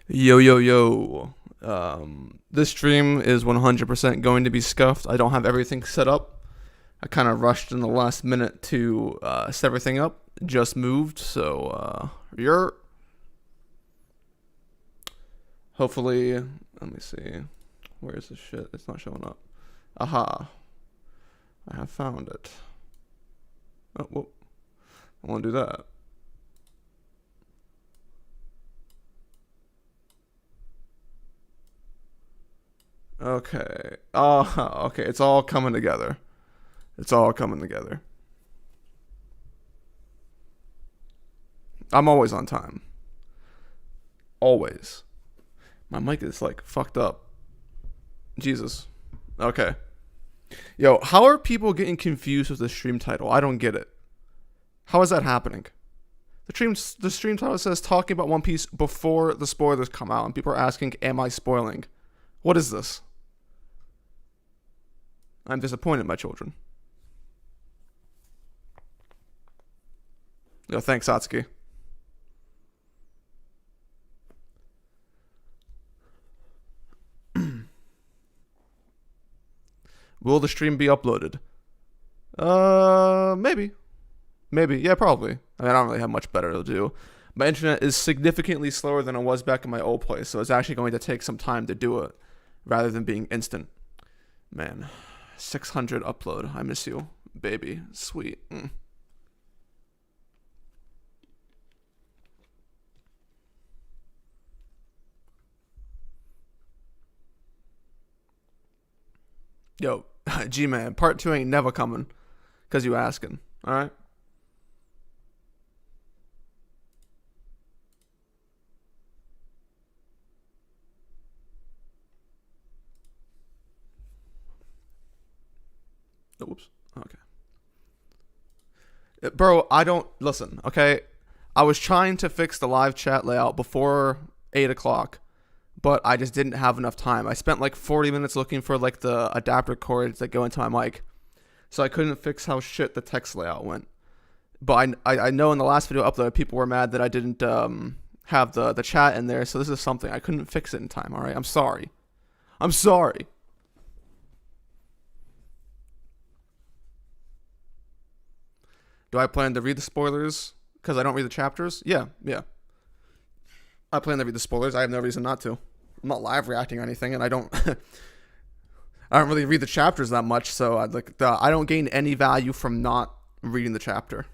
Yo, yo, yo. This stream is 100% going to be scuffed. I don't have everything set up. I kind of rushed in the last minute to set everything up. Just moved, so you're. Hopefully, let me see. Where is this shit? It's not showing up. Aha. I have found it. Oh, whoop. I want to do that. Okay. Oh, okay. It's all coming together. It's all coming together. I'm always on time. Always. My mic is like fucked up. Jesus. Okay. Yo, how are people getting confused with the stream title? I don't get it. How is that happening? The stream title says talking about One Piece before the spoilers come out, and people are asking, "Am I spoiling?" What is this? I'm disappointed, my children. Yo, thanks, Satsuki. Will the stream be uploaded? Maybe. Maybe. Yeah, probably. I mean, I don't really have much better to do. My internet is significantly slower than it was back in my old place, so it's actually going to take some time to do it rather than being instant. Man, 600 upload. I miss you, baby. Sweet. Yo, G-Man, part 2 ain't never coming because you asking, alright? Oh, whoops. Okay. Bro, I don't... Listen, okay? I was trying to fix the live chat layout before 8 o'clock, but I just didn't have enough time. I spent like 40 minutes looking for like the adapter cords that go into my mic, so I couldn't fix how shit the text layout went. But I know in the last video upload, people were mad that I didn't have the chat in there, so this is something. I couldn't fix it in time, alright? I'm sorry. I'm sorry. Do I plan to read the spoilers because I don't read the chapters? Yeah. I plan to read the spoilers. I have no reason not to. I'm not live reacting or anything, and I don't I don't really read the chapters that much, so I don't gain any value from not reading the chapter.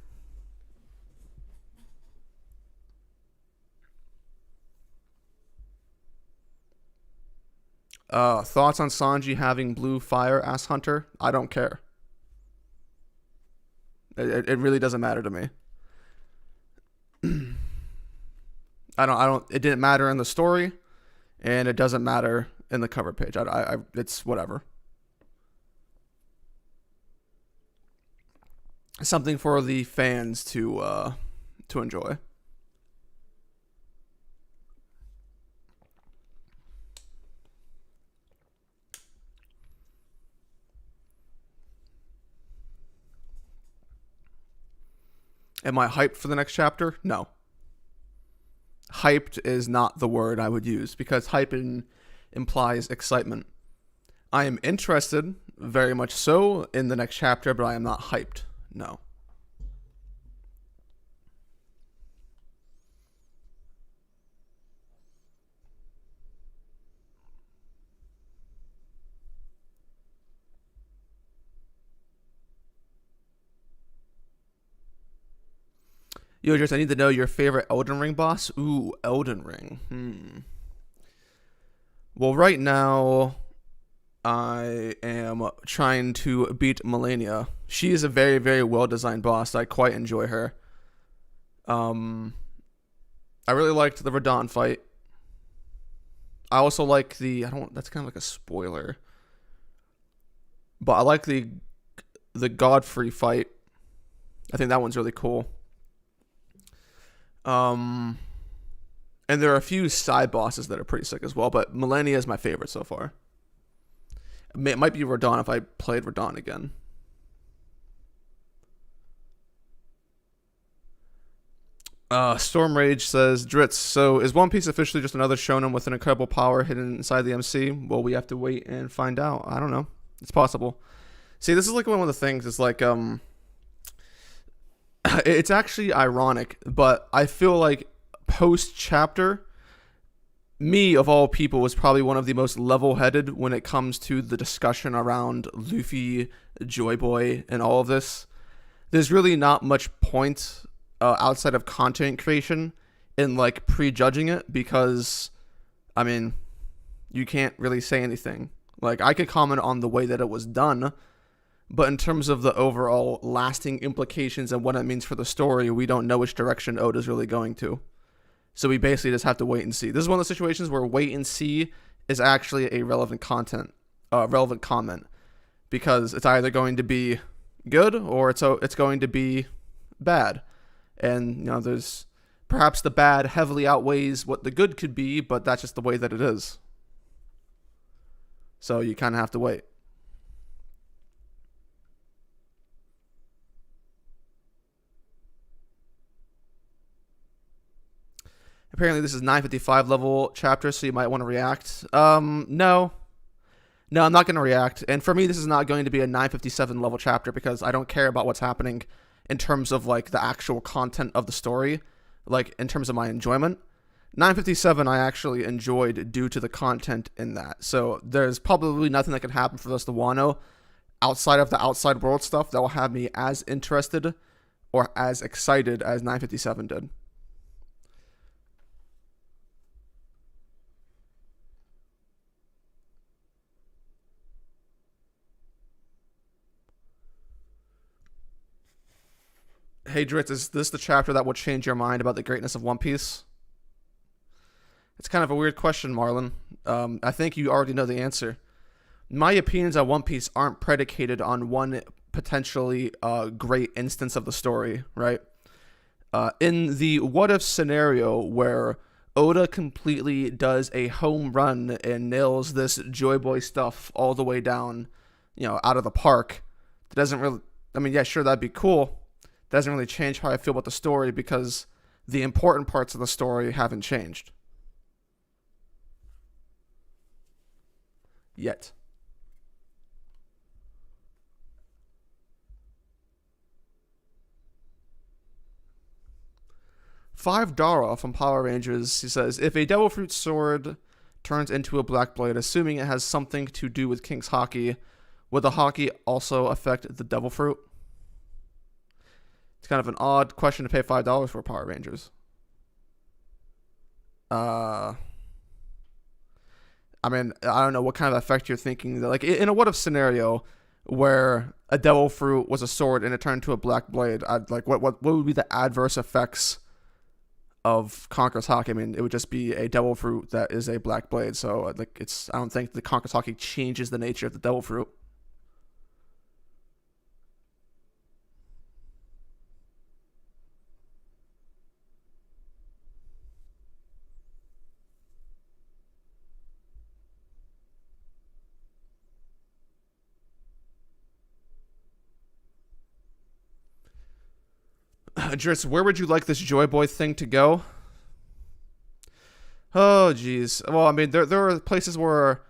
Thoughts on Sanji having blue fire? Asked Hunter. I don't care. It really doesn't matter to me. I don't. It didn't matter in the story, and it doesn't matter in the cover page. It's whatever. Something for the fans to enjoy. Am I hyped for the next chapter? No. Hyped is not the word I would use because hype implies excitement. I am interested, very much so, in the next chapter, but I am not hyped. No. Yo, just I need to know your favorite Elden Ring boss. Ooh, Elden Ring. Well, right now, I am trying to beat Melania. She is a very, very well-designed boss. I quite enjoy her. I really liked the Radon fight. I also like that's kind of like a spoiler. But I like the Godfrey fight. I think that one's really cool. And there are a few side bosses that are pretty sick as well, but Melania is my favorite so far. It might be Radon if I played Radon again. Storm Rage says, Dritz, so is One Piece officially just another shonen with an incredible power hidden inside the MC? Well, we have to wait and find out. I don't know. It's possible. See, this is like one of the things. It's like, it's actually ironic, but I feel like post chapter, me of all people was probably one of the most level-headed when it comes to the discussion around Luffy, Joy Boy, and all of this. There's really not much point outside of content creation in like prejudging it, because I mean, you can't really say anything. Like, I could comment on the way that it was done, but in terms of the overall lasting implications and what it means for the story, we don't know which direction Oda's really going to. So we basically just have to wait and see. This is one of the situations where wait and see is actually a relevant comment, because it's either going to be good or it's going to be bad. And, you know, there's perhaps the bad heavily outweighs what the good could be, but that's just the way that it is. So you kind of have to wait. Apparently this is 955 level chapter, so you might want to react. No, I'm not going to react. And for me, this is not going to be a 957 level chapter, because I don't care about what's happening in terms of like the actual content of the story, like in terms of my enjoyment. 957 I actually enjoyed due to the content in that. So there's probably nothing that can happen for us to Wano outside of the outside world stuff that will have me as interested or as excited as 957 did. Hey Dritz, is this the chapter that will change your mind about the greatness of One Piece? It's kind of a weird question, Marlon. I think you already know the answer. My opinions on One Piece aren't predicated on one potentially great instance of the story, right? In the what-if scenario where Oda completely does a home run and nails this Joy Boy stuff all the way down, you know, out of the park, that doesn't really... I mean, yeah, sure, that'd be cool. Doesn't really change how I feel about the story, because the important parts of the story haven't changed. Yet. $5 from Power Rangers. He says, if a devil fruit sword turns into a black blade, assuming it has something to do with King's Haki, would the Haki also affect the devil fruit? It's kind of an odd question to pay $5 for, Power Rangers. I mean, I don't know what kind of effect you're thinking. Like, in a what-if scenario where a devil fruit was a sword and it turned into a black blade, what would be the adverse effects of Conqueror's Haki? I mean, it would just be a devil fruit that is a black blade. So, like, I don't think the Conqueror's Haki changes the nature of the devil fruit. Dritz, where would you like this Joy Boy thing to go? Oh, geez. Well, I mean, there are places where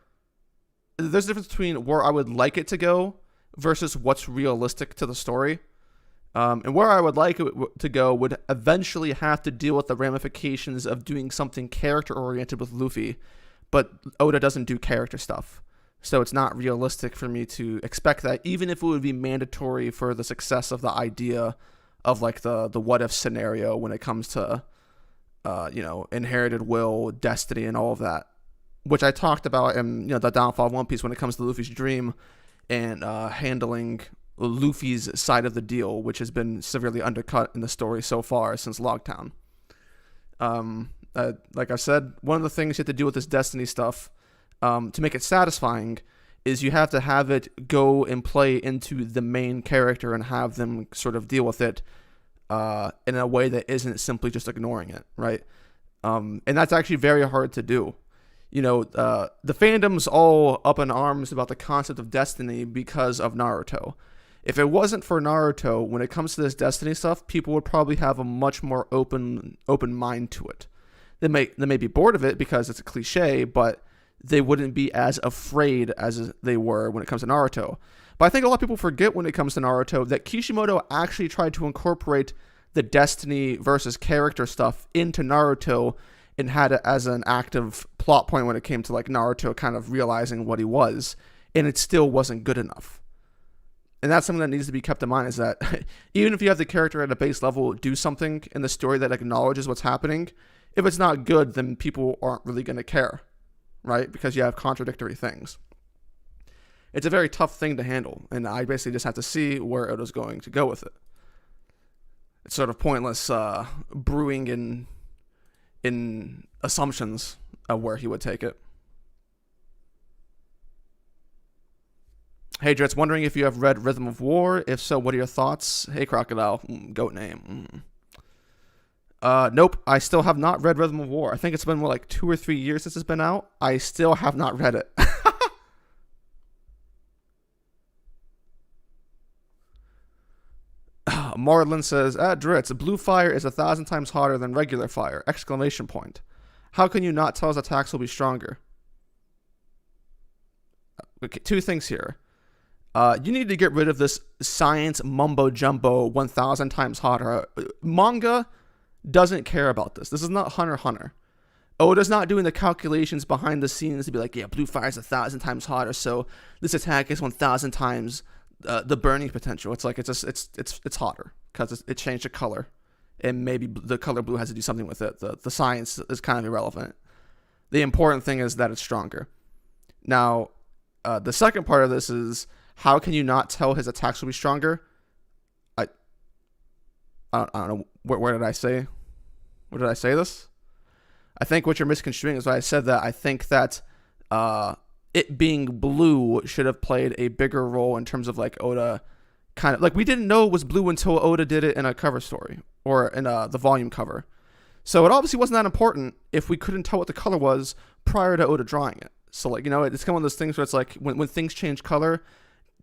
there's a difference between where I would like it to go versus what's realistic to the story. And where I would like it to go would eventually have to deal with the ramifications of doing something character-oriented with Luffy. But Oda doesn't do character stuff. So it's not realistic for me to expect that, even if it would be mandatory for the success of the idea of like the what if scenario when it comes to inherited will, destiny, and all of that, which I talked about in the downfall of One Piece when it comes to Luffy's dream and handling Luffy's side of the deal, which has been severely undercut in the story so far since Logtown. Like I said, one of the things you have to do with this destiny stuff to make it satisfying is you have to have it go and play into the main character and have them sort of deal with it in a way that isn't simply just ignoring it, right? And that's actually very hard to do. The fandom's all up in arms about the concept of destiny because of Naruto. If it wasn't for Naruto, when it comes to this Destiny stuff, people would probably have a much more open mind to it. They may be bored of it because it's a cliche, but they wouldn't be as afraid as they were when it comes to Naruto. But I think a lot of people forget when it comes to Naruto that Kishimoto actually tried to incorporate the Destiny versus character stuff into Naruto and had it as an active plot point when it came to like Naruto kind of realizing what he was, and it still wasn't good enough. And that's something that needs to be kept in mind, is that even if you have the character at a base level do something in the story that acknowledges what's happening, if it's not good, then people aren't really going to care, right? Because you have contradictory things. It's a very tough thing to handle, and I basically just have to see where Oda's going to go with it. It's sort of pointless brewing in assumptions of where he would take it. Hey, Dritz, wondering if you have read Rhythm of War. If so, what are your thoughts? Hey, Crocodile. Goat name. Nope, I still have not read Rhythm of War. I think it's been, like 2 or 3 years since it's been out. I still have not read it. Marlin says, Dritz, blue fire is 1,000 times hotter than regular fire! Exclamation point. How can you not tell his attacks will be stronger? Okay, 2 things here. You need to get rid of this science mumbo jumbo 1,000 times hotter. Manga doesn't care about this. This is not Hunter x Hunter. Oda's not doing the calculations behind the scenes to be like, yeah, blue fire is 1,000 times hotter, so this attack is 1,000 times the burning potential. It's like it's hotter because it changed the color, and maybe the color blue has to do something with it. The science is kind of irrelevant. The important thing is that it's stronger. Now, the second part of this is, how can you not tell his attacks will be stronger? I don't know. Where did I say? Where did I say this? I think what you're misconstruing is what I said, that I think that it being blue should have played a bigger role in terms of like Oda kind of, like, we didn't know it was blue until Oda did it in a cover story or in the volume cover. So it obviously wasn't that important if we couldn't tell what the color was prior to Oda drawing it. So, like, you know, it's kind of one of those things where it's like when things change color,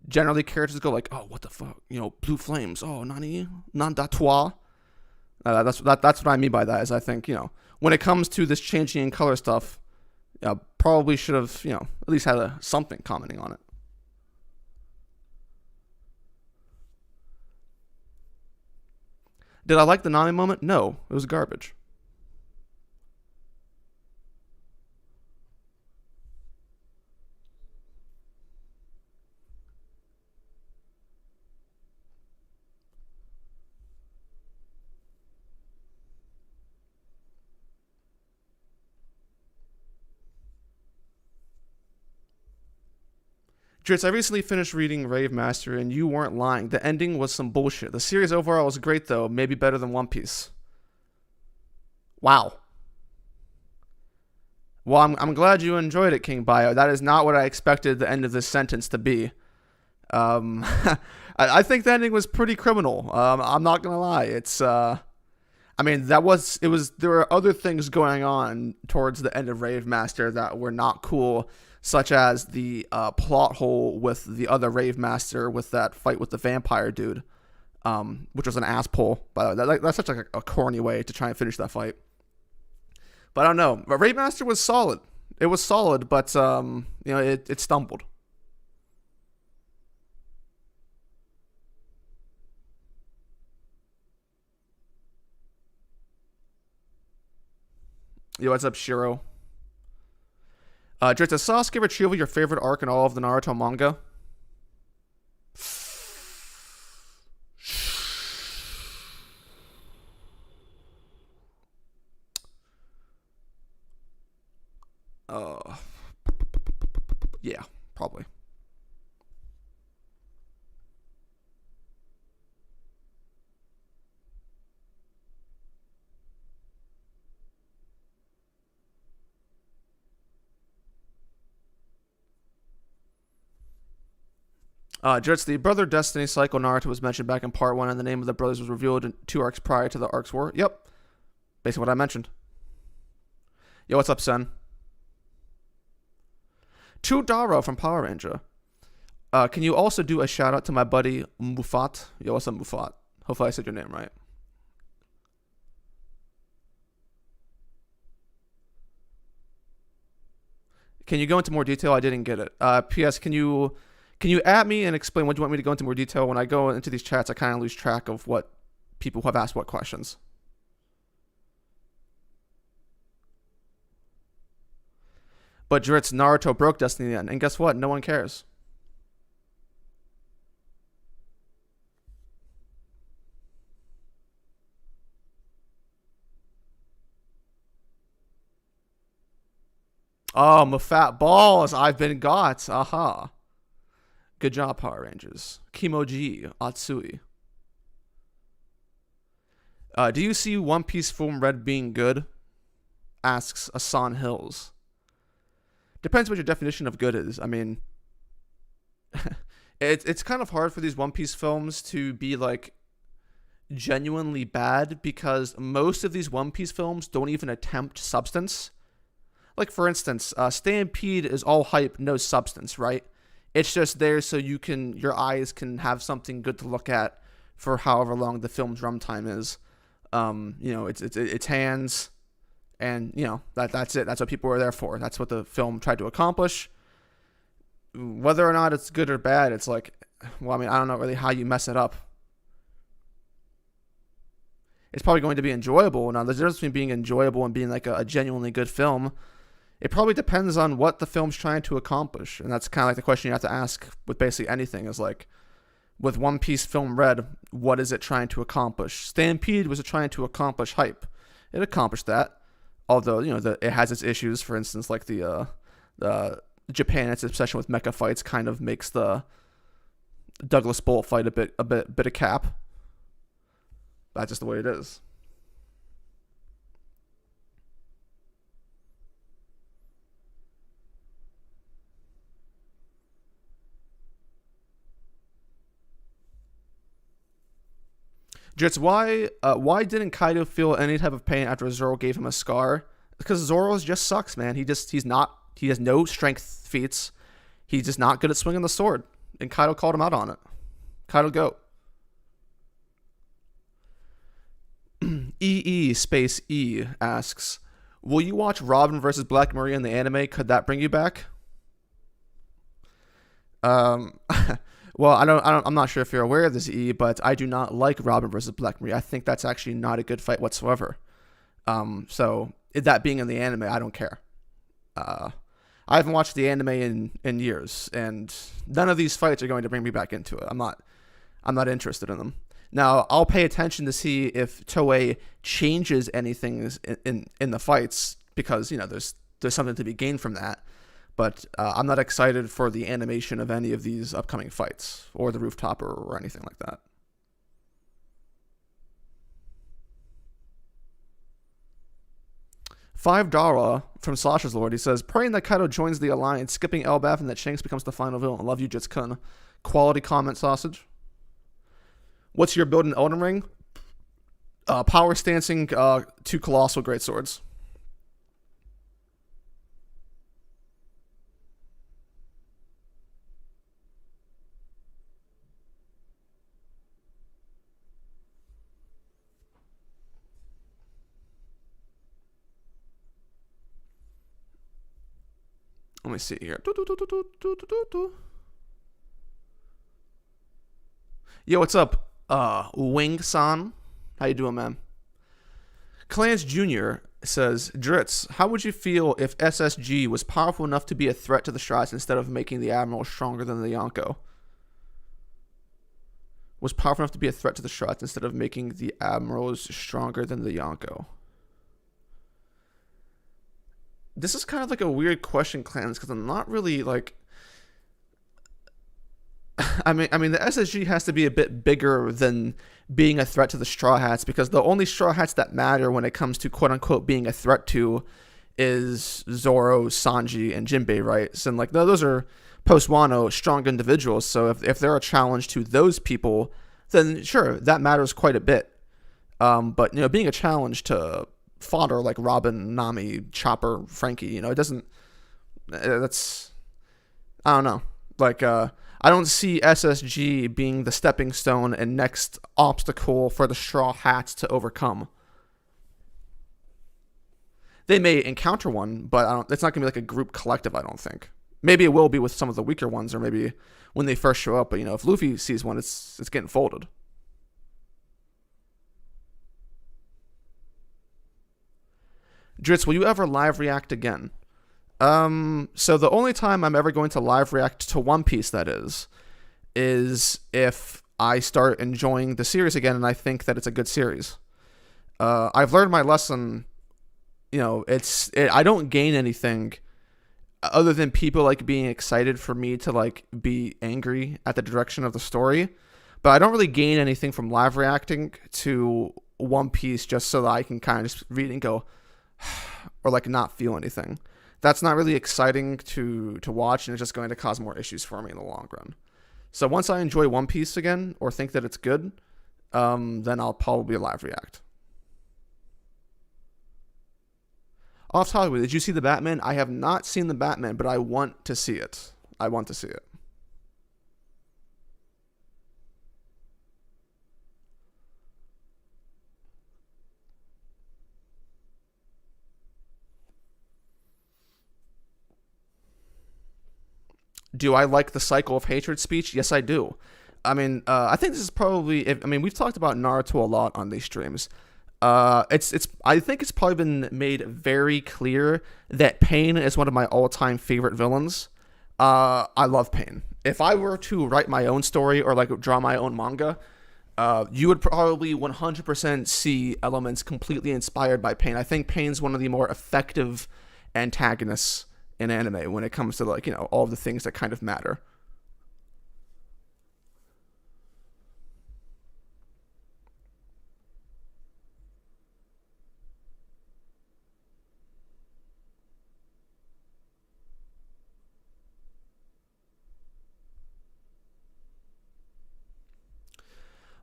generally characters go like, oh, what the fuck? You know, blue flames. Oh, nani? Nan da toi? That's what I mean by that, is I think, you know, when it comes to this changing in color stuff, probably should have, you know, at least had something commenting on it. Did I like the Nami moment? No, it was garbage. Dritz, I recently finished reading Rave Master, and you weren't lying. The ending was some bullshit. The series overall was great, though. Maybe better than One Piece. Wow. Well, I'm glad you enjoyed it, King Bio. That is not what I expected the end of this sentence to be. I think the ending was pretty criminal. I'm not gonna lie. It's I mean, there were other things going on towards the end of Rave Master that were not cool, such as the plot hole with the other Rave Master with that fight with the vampire dude, which was an ass pull. By the way, that's such a corny way to try and finish that fight. But I don't know. But Rave Master was solid. It was solid, but you know, it stumbled. Yo, what's up, Shiro? Dritz, is Sasuke retrieval your favorite arc in all of the Naruto manga? Yeah, probably. Dritz, the Brother Destiny Cycle Naruto was mentioned back in part 1, and the name of the brothers was revealed in 2 arcs prior to the arcs war. Yep. Basically what I mentioned. Yo, what's up, son? To Daro from Power Ranger. Can you also do a shout out to my buddy Mufat? Yo, what's up, Mufat? Hopefully I said your name right. Can you go into more detail? I didn't get it. P.S. Can you add me and explain what you want me to go into more detail? When I go into these chats, I kind of lose track of what people have asked what questions. But Dritz, Naruto broke Destiny then, and guess what? No one cares. Oh, my fat balls! I've been got. Aha. Good job, Power Rangers. Kimoji Atsui. Do you see One Piece Film Red being good? Asks Asan Hills. Depends what your definition of good is. I mean, it's kind of hard for these One Piece films to be like genuinely bad because most of these One Piece films don't even attempt substance. Like for instance, Stampede is all hype, no substance, right? It's just there so your eyes can have something good to look at for however long the film's runtime is. It's hands, and that's it. That's what people are there for. That's what the film tried to accomplish. Whether or not it's good or bad, it's like, well, I mean, I don't know really how you mess it up. It's probably going to be enjoyable. Now, the difference between being enjoyable and being like a genuinely good film, it probably depends on what the film's trying to accomplish. And that's kind of like the question you have to ask with basically anything is like, with One Piece Film Red, what is it trying to accomplish? Stampede was trying to accomplish hype. It accomplished that. Although, it has its issues. For instance, like the Japan, its obsession with mecha fights kind of makes the Douglas Bolt fight a bit of cap. That's just the way it is. Jits, why didn't Kaido feel any type of pain after Zoro gave him a scar? Because Zoro just sucks, man. He has no strength feats. He's just not good at swinging the sword. And Kaido called him out on it. Kaido go. Space E asks, will you watch Robin versus Black Maria in the anime? Could that bring you back? Well, I'm not sure if you're aware of this, E, but I do not like Robin versus Black Maria. I think that's actually not a good fight whatsoever. So that being in the anime, I don't care. I haven't watched the anime in years, and none of these fights are going to bring me back into it. I'm not interested in them. Now, I'll pay attention to see if Toei changes anything in the fights because there's something to be gained from that. But I'm not excited for the animation of any of these upcoming fights or the rooftop or anything like that. $5 from Slasher's Lord. He says, praying that Kaido joins the alliance, skipping Elbaf, and that Shanks becomes the final villain. Love you, Jitskun. Quality comment, Sausage. What's your build in Elden Ring? Power stancing, 2 colossal great swords. Let me see here. Yo, what's up? Wing-san. How you doing, man? Clans Jr. says, Dritz, how would you feel if SSG was powerful enough to be a threat to the Strats instead of making the Admiral stronger than the Yonko? Was powerful enough to be a threat to the Strats instead of making the Admirals stronger than the Yonko? This is kind of like a weird question, Clans, because I'm not really like... I mean, the SSG has to be a bit bigger than being a threat to the Straw Hats, because the only Straw Hats that matter when it comes to quote-unquote being a threat to is Zoro, Sanji, and Jinbei, right? So, like, those are post-Wano strong individuals, so if they're a challenge to those people, then sure, that matters quite a bit. But, being a challenge to fodder like Robin, Nami, Chopper, Frankie, it doesn't... That's... I don't know. Like, I don't see SSG being the stepping stone and next obstacle for the Straw Hats to overcome. They may encounter one, but it's not going to be like a group collective, I don't think. Maybe it will be with some of the weaker ones, or maybe when they first show up. But, if Luffy sees one, it's getting folded. Dritz, will you ever live react again? So the only time I'm ever going to live react to One Piece, that is if I start enjoying the series again and I think that it's a good series. I've learned my lesson. I don't gain anything other than people like being excited for me to like be angry at the direction of the story, but I don't really gain anything from live reacting to One Piece just so that I can kind of just read and go or like not feel anything. That's not really exciting to watch, and it's just going to cause more issues for me in the long run. So once I enjoy One Piece again or think that it's good, then I'll probably live react. Off topic, did you see the Batman? I have not seen the Batman, but I want to see it. Do I like the cycle of hatred speech? Yes, I do. I mean, I think this is probably. We've talked about Naruto a lot on these streams. It's. I think it's probably been made very clear that Pain is one of my all-time favorite villains. I love Pain. If I were to write my own story or like draw my own manga, you would probably 100% see elements completely inspired by Pain. I think Pain's one of the more effective antagonists in anime when it comes to like, all of the things that kind of matter.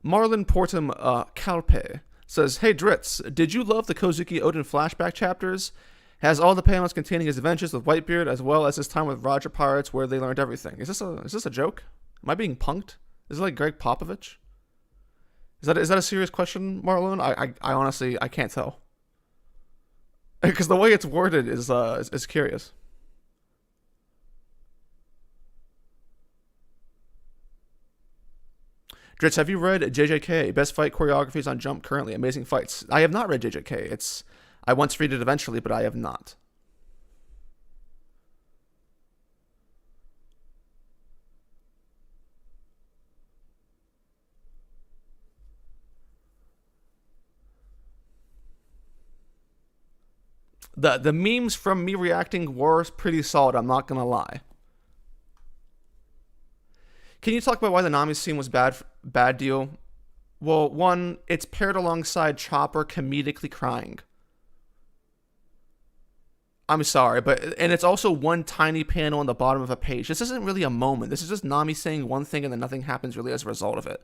Marlon Portum Calpe says, "Hey Dritz, did you love the Kozuki Oden flashback chapters? Has all the panels containing his adventures with Whitebeard as well as his time with Roger Pirates where they learned everything." Is this a joke? Am I being punked? Is it like Greg Popovich? Is that a serious question, Marlon? I honestly I can't tell. Because the way it's worded is curious. Dritz, have you read JJK? Best fight choreographies on Jump currently. Amazing fights. I have not read JJK. I want to read it eventually, but I have not. The memes from me reacting were pretty solid, I'm not gonna lie. Can you talk about why the Nami scene was bad deal? Well, one, it's paired alongside Chopper comedically crying. I'm sorry, and it's also one tiny panel on the bottom of a page. This isn't really a moment. This is just Nami saying one thing and then nothing happens really as a result of it.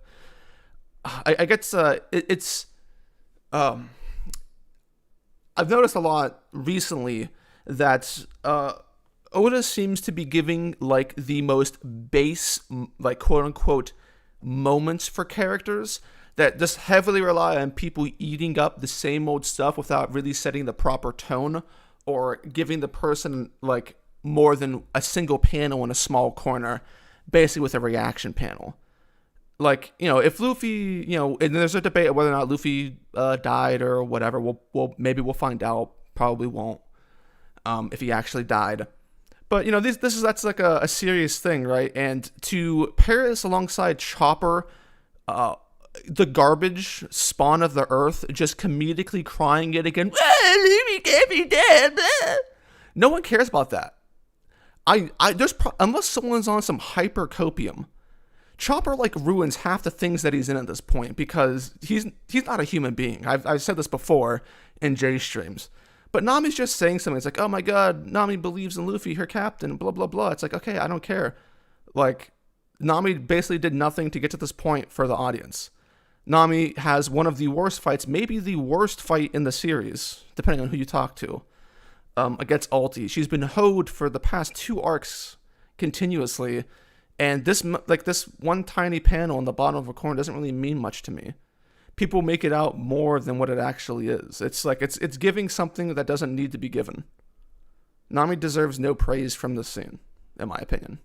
I guess it's. I've noticed a lot recently that Oda seems to be giving like the most base, like quote unquote, moments for characters that just heavily rely on people eating up the same old stuff without really setting the proper tone or giving the person like more than a single panel in a small corner, basically with a reaction panel. Like, if Luffy, and there's a debate of whether or not Luffy died or whatever. Maybe we'll find out. Probably won't. If he actually died. But that's like a serious thing, right? And to pair this alongside Chopper, the garbage spawn of the earth, just comedically crying it again. Luffy can't be dead. No one cares about that. Unless someone's on some hyper copium. Chopper like ruins half the things that he's in at this point because he's not a human being. I've said this before in Jay's streams. But Nami's just saying something. It's like, oh my god, Nami believes in Luffy, her captain, blah, blah, blah. It's like, okay, I don't care. Like, Nami basically did nothing to get to this point for the audience. Nami has one of the worst fights, maybe the worst fight in the series, depending on who you talk to, against Alti. She's been hoed for the past 2 arcs continuously, And this one tiny panel in the bottom of a corner doesn't really mean much to me. People make it out more than what it actually is. It's like it's giving something that doesn't need to be given. Nami deserves no praise from this scene, in my opinion.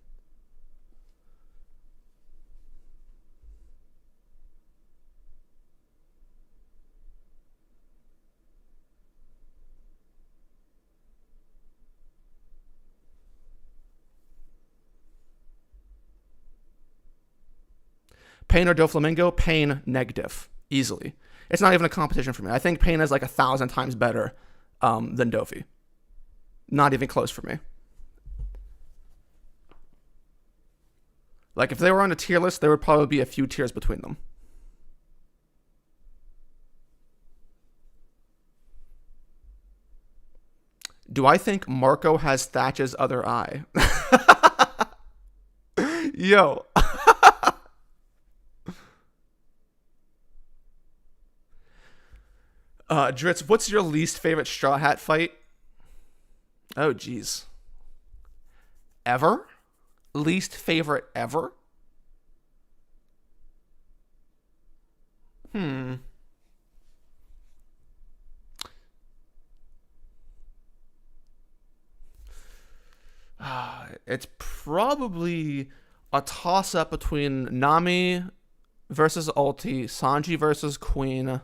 Pain or Doflamingo? Pain negative. Easily. It's not even a competition for me. I think Pain is like 1,000 times better than Dofi. Not even close for me. Like, if they were on a tier list, there would probably be a few tiers between them. Do I think Marco has Thatch's other eye? Yo. Dritz, what's your least favorite Straw Hat fight? Oh, jeez. Ever? Least favorite ever? Hmm. It's probably a toss-up between Nami versus Ulti, Sanji versus Queen.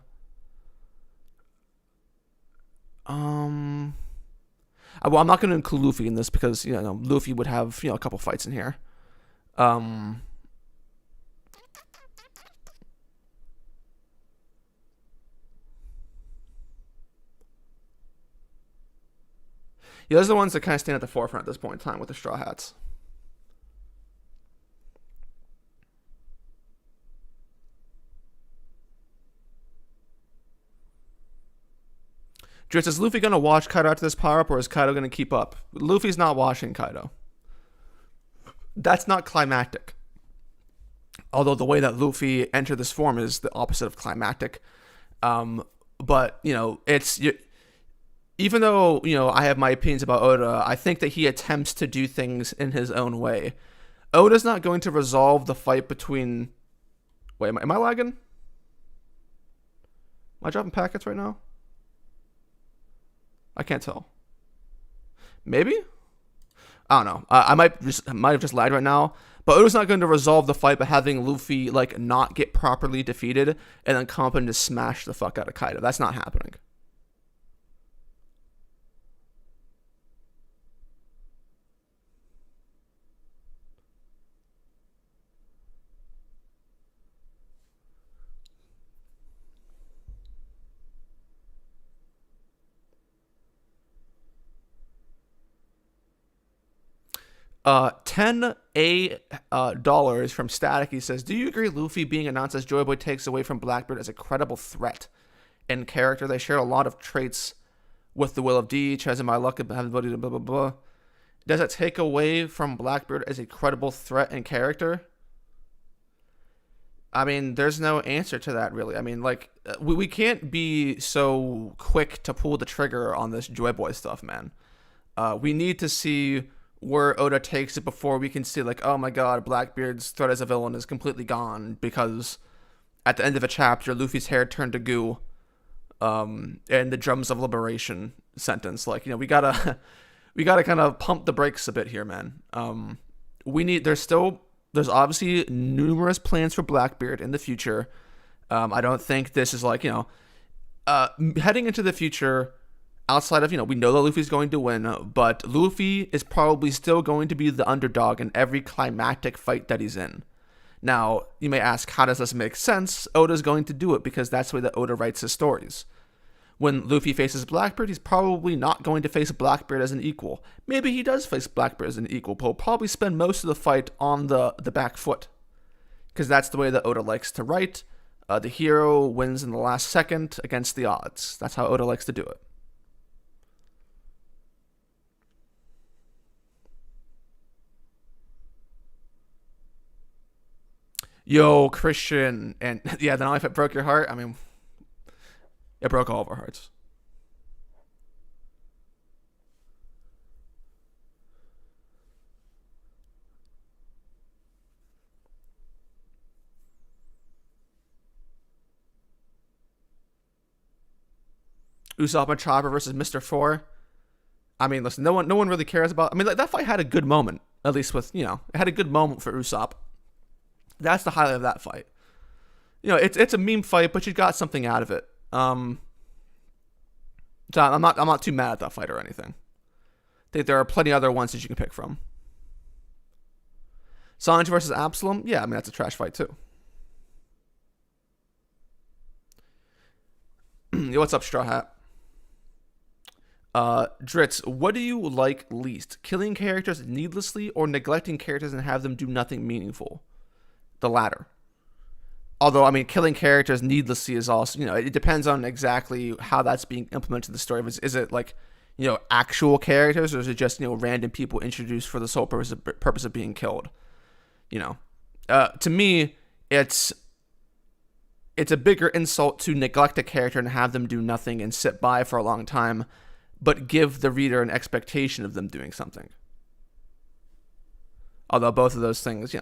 Well, I'm not going to include Luffy in this because, Luffy would have, a couple fights in here. Yeah, those are the ones that kind of stand at the forefront at this point in time with the Straw Hats. Dritz, is Luffy going to watch Kaido after this power-up, or is Kaido going to keep up? Luffy's not watching Kaido. That's not climactic. Although the way that Luffy entered this form is the opposite of climactic. But, it's... Even though, I have my opinions about Oda, I think that he attempts to do things in his own way. Oda's not going to resolve the fight between... Wait, am I lagging? Am I dropping packets right now? I can't tell. Maybe? I don't know. I might have just lagged right now. But Oda's not going to resolve the fight by having Luffy, not get properly defeated and then come up and just smash the fuck out of Kaido. That's not happening. $10 from Static. He says, do you agree Luffy being announced as Joy Boy takes away from Blackbeard as a credible threat in character? They share a lot of traits with the Will of D, Chaz and my luck, have the ability to blah, blah, blah. Does it take away from Blackbeard as a credible threat in character? I mean, there's no answer to that, really. I mean, we can't be so quick to pull the trigger on this Joy Boy stuff, man. We need to see where Oda takes it before we can see, oh my god, Blackbeard's threat as a villain is completely gone, because at the end of a chapter, Luffy's hair turned to goo, and the drums of liberation sentence. We gotta kind of pump the brakes a bit here, man. There's obviously numerous plans for Blackbeard in the future. I don't think this is heading into the future. Outside of, we know that Luffy's going to win, but Luffy is probably still going to be the underdog in every climactic fight that he's in. Now, you may ask, how does this make sense? Oda's going to do it because that's the way that Oda writes his stories. When Luffy faces Blackbeard, he's probably not going to face Blackbeard as an equal. Maybe he does face Blackbeard as an equal, but he'll probably spend most of the fight on the back foot. Because that's the way that Oda likes to write. The hero wins in the last second against the odds. That's how Oda likes to do it. Yo, Christian, and yeah, then if it broke your heart, I mean, it broke all of our hearts. Usopp and Chopper versus Mr. Four. I mean, listen, no one really cares about. I mean, like, that fight had a good moment, at least with it had a good moment for Usopp. That's the highlight of that fight. It's a meme fight, but you got something out of it. So I'm not too mad at that fight or anything. I think there are plenty of other ones that you can pick from. Sanji versus Absalom, yeah, I mean, that's a trash fight too. Yo, what's up, Straw Hat? Dritz, what do you like least? Killing characters needlessly or neglecting characters and have them do nothing meaningful? The latter. Although, I mean, killing characters needlessly is also, it depends on exactly how that's being implemented in the story. Is it like, actual characters, or is it just, random people introduced for the sole purpose of being killed? To me, it's a bigger insult to neglect a character and have them do nothing and sit by for a long time, but give the reader an expectation of them doing something. Although both of those things, you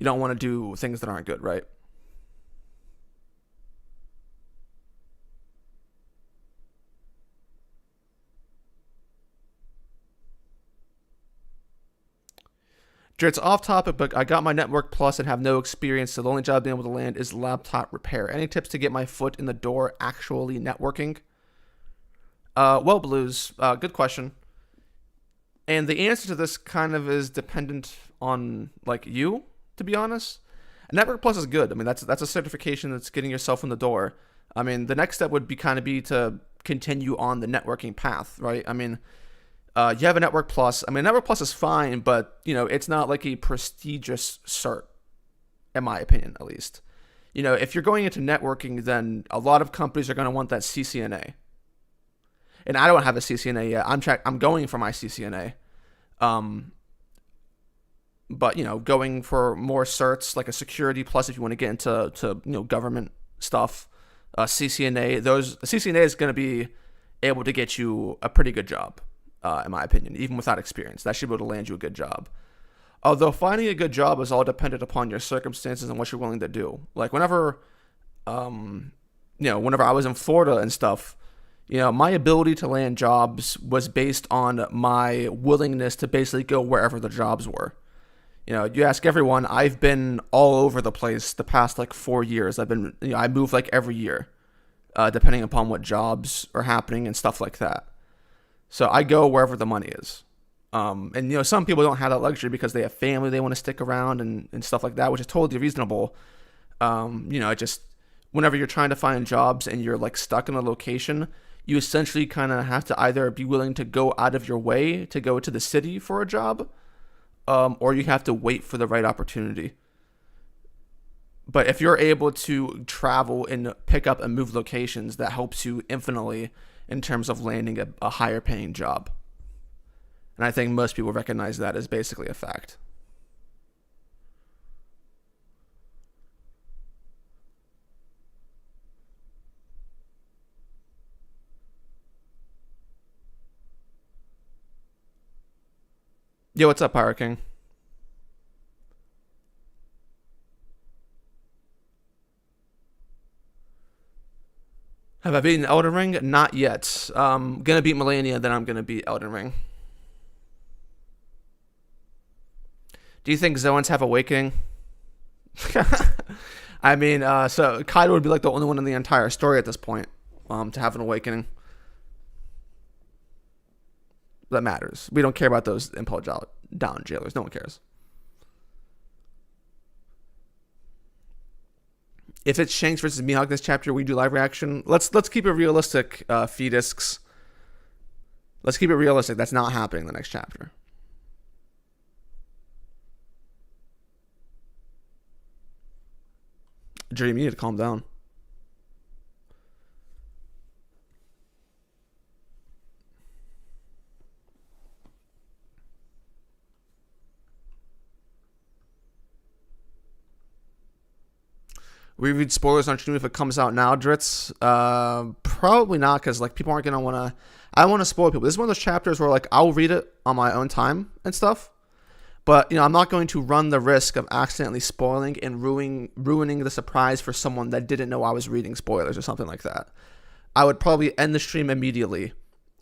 don't want to do things that aren't good, right? It's off topic, but I got my Network Plus and have no experience, so the only job I've been able to land is laptop repair. Any tips to get my foot in the door actually networking? Well, Blues, good question. And the answer to this kind of is dependent on, like, you, to be honest. Network Plus is good. I mean, that's a certification that's getting yourself in the door. I mean, the next step would be to continue on the networking path, right? I mean, you have a Network Plus. I mean, Network Plus is fine, but, it's not like a prestigious cert, in my opinion, at least. If you're going into networking, then a lot of companies are going to want that CCNA. And I don't have a CCNA yet. I'm going for my CCNA. But, going for more certs, like a Security Plus if you want to get into government stuff. CCNA is going to be able to get you a pretty good job. In my opinion, even without experience. That should be able to land you a good job. Although finding a good job is all dependent upon your circumstances and what you're willing to do. Like whenever I was in Florida and stuff, my ability to land jobs was based on my willingness to basically go wherever the jobs were. You ask everyone, I've been all over the place the past 4 years. I move every year, depending upon what jobs are happening and stuff like that. So I go wherever the money is. And, some people don't have that luxury because they have family they want to stick around and stuff like that, which is totally reasonable. Whenever you're trying to find jobs and you're stuck in a location, you essentially kind of have to either be willing to go out of your way to go to the city for a job, or you have to wait for the right opportunity. But if you're able to travel and pick up and move locations, that helps you infinitely in terms of landing a higher paying job. And I think most people recognize that as basically a fact. Yo, what's up, Pirate King? Have I beaten Elden Ring? Not yet. Gonna beat Melania, then I'm gonna beat Elden Ring. Do you think Zoans have Awakening? I mean, so Kaido would be the only one in the entire story at this point to have an awakening. That matters. We don't care about those Impel Down jailers. No one cares. If it's Shanks versus Mihawk this chapter, we do live reaction. Let's keep it realistic, Feedisks. Let's keep it realistic. That's not happening in the next chapter. Dream, you need to calm down. We read spoilers on stream if it comes out now, Dritz. Probably not, because people aren't gonna want to. I don't want to spoil people. This is one of those chapters where I'll read it on my own time and stuff, but I'm not going to run the risk of accidentally spoiling and ruining the surprise for someone that didn't know I was reading spoilers or something like that. I would probably end the stream immediately.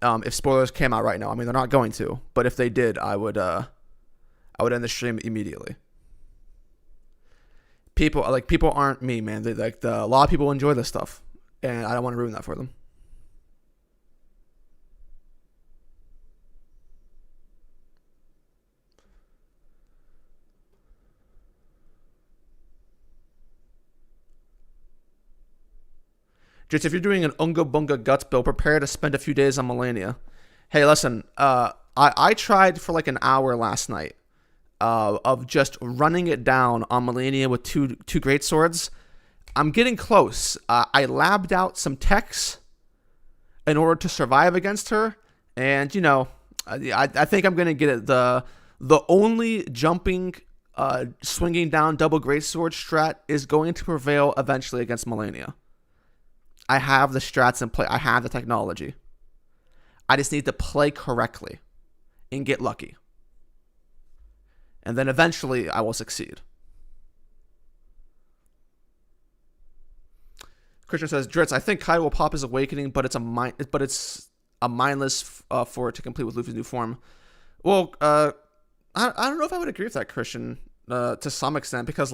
If spoilers came out right now, I mean they're not going to, but if they did, I would end the stream immediately. People aren't me, man. A lot of people enjoy this stuff, and I don't want to ruin that for them. Just if you're doing an Unga Bunga Guts build, prepare to spend a few days on Melania. Hey, listen, I tried for like an hour last night of just running it down on Melania with two great swords. I'm getting close. I labbed out some techs in order to survive against her, and I think I'm gonna get it. The only jumping, swinging down double greatsword strat is going to prevail eventually against Melania. I have the strats in play. I have the technology. I just need to play correctly and get lucky. And then eventually I will succeed. Christian says, Dritz, I think Kaido will pop his awakening, but it's a mindless for it to complete with Luffy's new form. Well, I don't know if I would agree with that, Christian, to some extent, because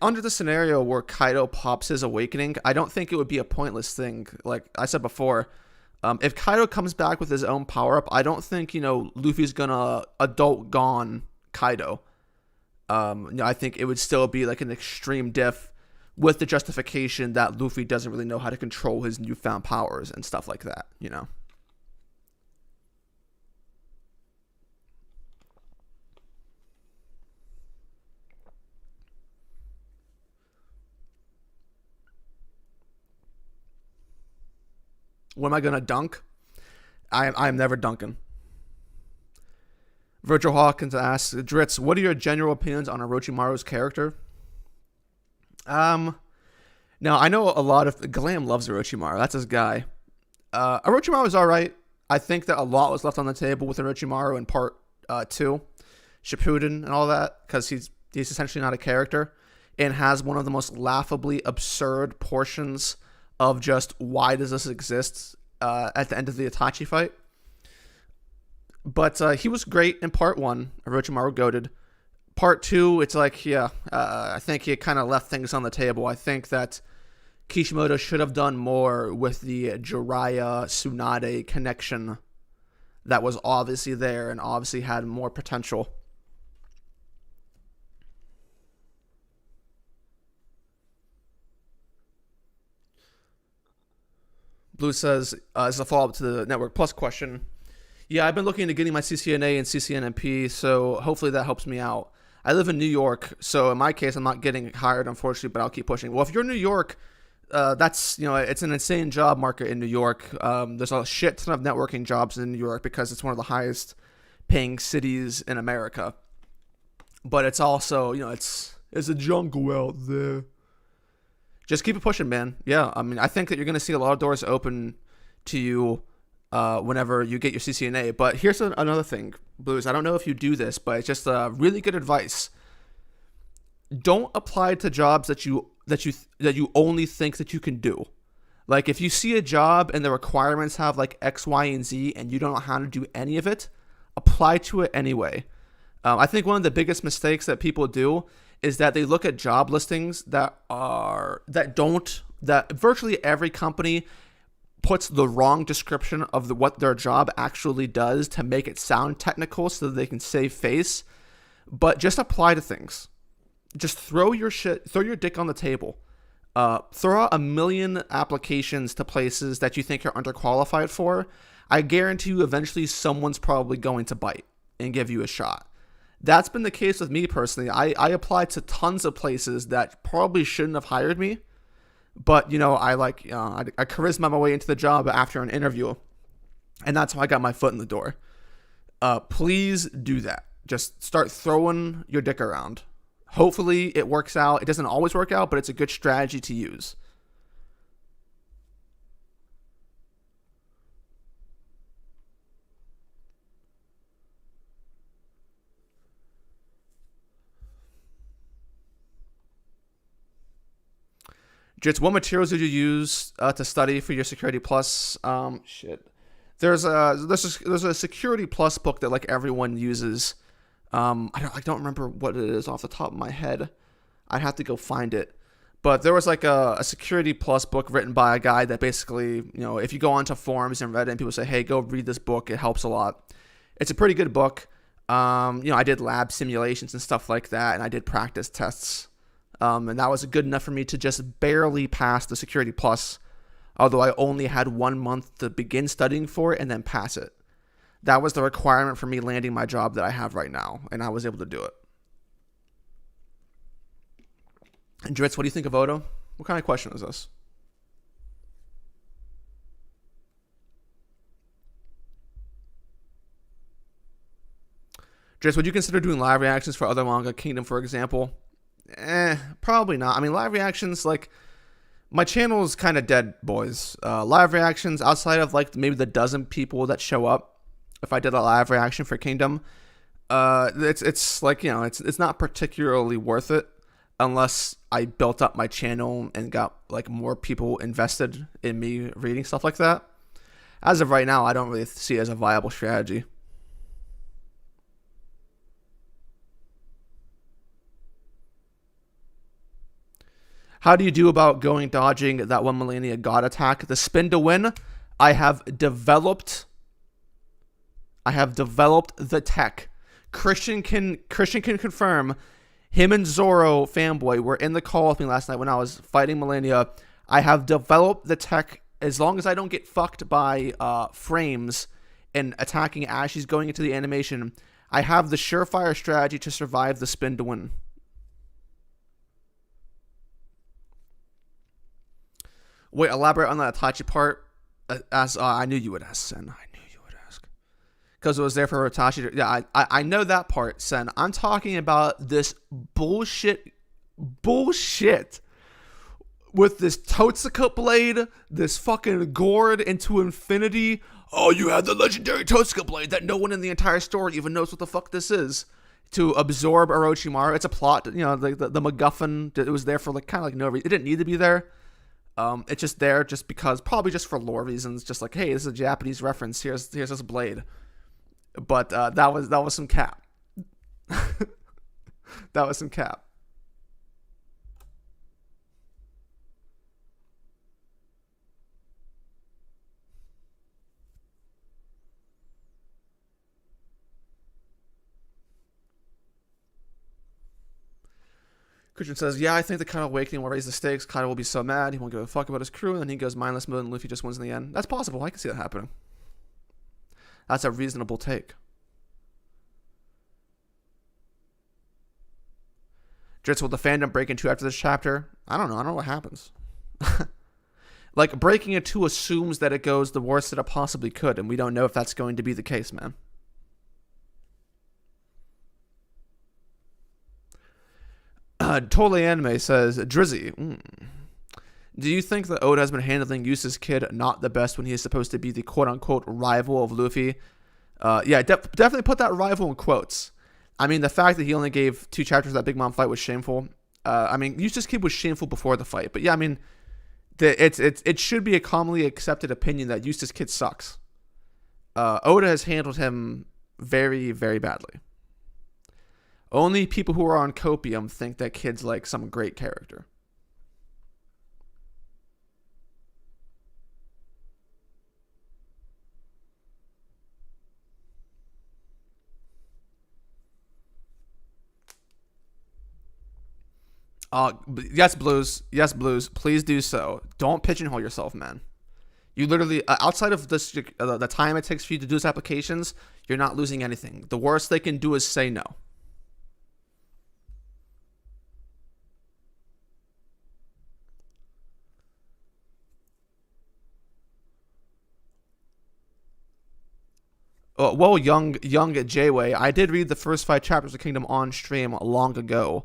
under the scenario where Kaido pops his awakening, I don't think it would be a pointless thing. Like I said before, if Kaido comes back with his own power-up, I don't think, Luffy's gonna adult gone Kaido. I think it would still be like an extreme diff with the justification that Luffy doesn't really know how to control his newfound powers and stuff like that, When am I gonna dunk? I am never dunking. Virgil Hawkins asks, Dritz, what are your general opinions on Orochimaru's character? Now I know a lot of Glam loves Orochimaru. That's his guy. Orochimaru is all right. I think that a lot was left on the table with Orochimaru in part 2, Shippuden and all that, because he's essentially not a character and has one of the most laughably absurd portions of just why does this exist at the end of the Itachi fight. But he was great in part 1, Orochimaru goated. Part 2, it's like, I think he kind of left things on the table. I think that Kishimoto should have done more with the Jiraiya-Tsunade connection that was obviously there and obviously had more potential. Blue says, as a follow-up to the Network Plus question, yeah, I've been looking into getting my CCNA and CCNMP, so hopefully that helps me out. I live in New York, so in my case, I'm not getting hired, unfortunately, but I'll keep pushing. Well, if you're in New York, that's, it's an insane job market in New York. There's a shit ton of networking jobs in New York because it's one of the highest paying cities in America. But it's also, it's a jungle out there. Just keep it pushing, man. Yeah, I mean, I think that you're going to see a lot of doors open to you whenever you get your CCNA. But here's another thing, Blues. I don't know if you do this, but it's just really good advice. Don't apply to jobs that you only think that you can do. Like if you see a job and the requirements have like X, Y, and Z, and you don't know how to do any of it, apply to it anyway. I think one of the biggest mistakes that people do is that they look at job listings that virtually every company puts the wrong description of what their job actually does to make it sound technical so that they can save face. But just apply to things. Just throw your dick on the table. Throw out 1 million applications to places that you think you're underqualified for. I guarantee you eventually someone's probably going to bite and give you a shot. That's been the case with me personally. I applied to tons of places that probably shouldn't have hired me. But, I charisma my way into the job after an interview. And that's how I got my foot in the door. Please do that. Just start throwing your dick around. Hopefully it works out. It doesn't always work out, but it's a good strategy to use. Just what materials did you use to study for your Security Plus? Shit. There's a Security Plus book that like everyone uses. I don't remember what it is off the top of my head. I'd have to go find it. But there was like a Security Plus book written by a guy that basically, if you go onto forums and Reddit and people say, hey, go read this book, it helps a lot. It's a pretty good book. I did lab simulations and stuff like that, and I did practice tests. And that was good enough for me to just barely pass the Security Plus, although I only had 1 month to begin studying for it and then pass it. That was the requirement for me landing my job that I have right now, and I was able to do it. And Dritz, what do you think of Odo? What kind of question is this? Dritz, would you consider doing live reactions for other manga, Kingdom, for example? Probably not. I mean, live reactions, like, my channel is kind of dead, boys. Live reactions, outside of, like, maybe the dozen people that show up, if I did a live reaction for Kingdom, it's like, it's not particularly worth it unless I built up my channel and got, like, more people invested in me reading stuff like that. As of right now, I don't really see it as a viable strategy. How do you do about dodging that 1 Millennia God attack? The spin to win, I have developed the tech. Christian can confirm. Him and Zoro fanboy were in the call with me last night when I was fighting Millennia. I have developed the tech. As long as I don't get fucked by frames and attacking as she's going into the animation, I have the surefire strategy to survive the spin to win. Wait, elaborate on that Itachi part. As I knew you would ask, Sen. I knew you would ask. Because it was there for Itachi. Yeah, I know that part, Sen. I'm talking about this bullshit with this Totsuka blade, this fucking gourd into infinity. Oh, you had the legendary Totsuka blade that no one in the entire story even knows what the fuck this is. To absorb Orochimaru. It's a plot, the MacGuffin. It was there for like kind of like no reason. It didn't need to be there. It's just there just because, probably just for lore reasons, just like, hey, this is a Japanese reference. Here's this blade. But that was some cap. That was some cap. Christian says, yeah, I think the Kaido awakening will raise the stakes. Kaido will be so mad, he won't give a fuck about his crew, and then he goes mindless mode and Luffy just wins in the end. That's possible. I can see that happening. That's a reasonable take. Dritz, will the fandom break into after this chapter? I don't know. I don't know what happens. Like, breaking into assumes that it goes the worst that it possibly could, and we don't know if that's going to be the case, man. Totally Anime says, Drizzy, do you think that Oda has been handling Eustace's kid not the best when he is supposed to be the quote-unquote rival of Luffy? Yeah, definitely put that rival in quotes. I mean, the fact that he only gave 2 chapters of that Big Mom fight was shameful. I mean, Eustace's kid was shameful before the fight. But yeah, I mean, it should be a commonly accepted opinion that Eustace's kid sucks. Oda has handled him very, very badly. Only people who are on copium think that kid's like some great character. Yes, Blues. Yes, Blues. Please do so. Don't pigeonhole yourself, man. You literally, outside of this, the time it takes for you to do these applications, you're not losing anything. The worst they can do is say no. Well, young J-Way, I did read the first 5 chapters of Kingdom on stream long ago,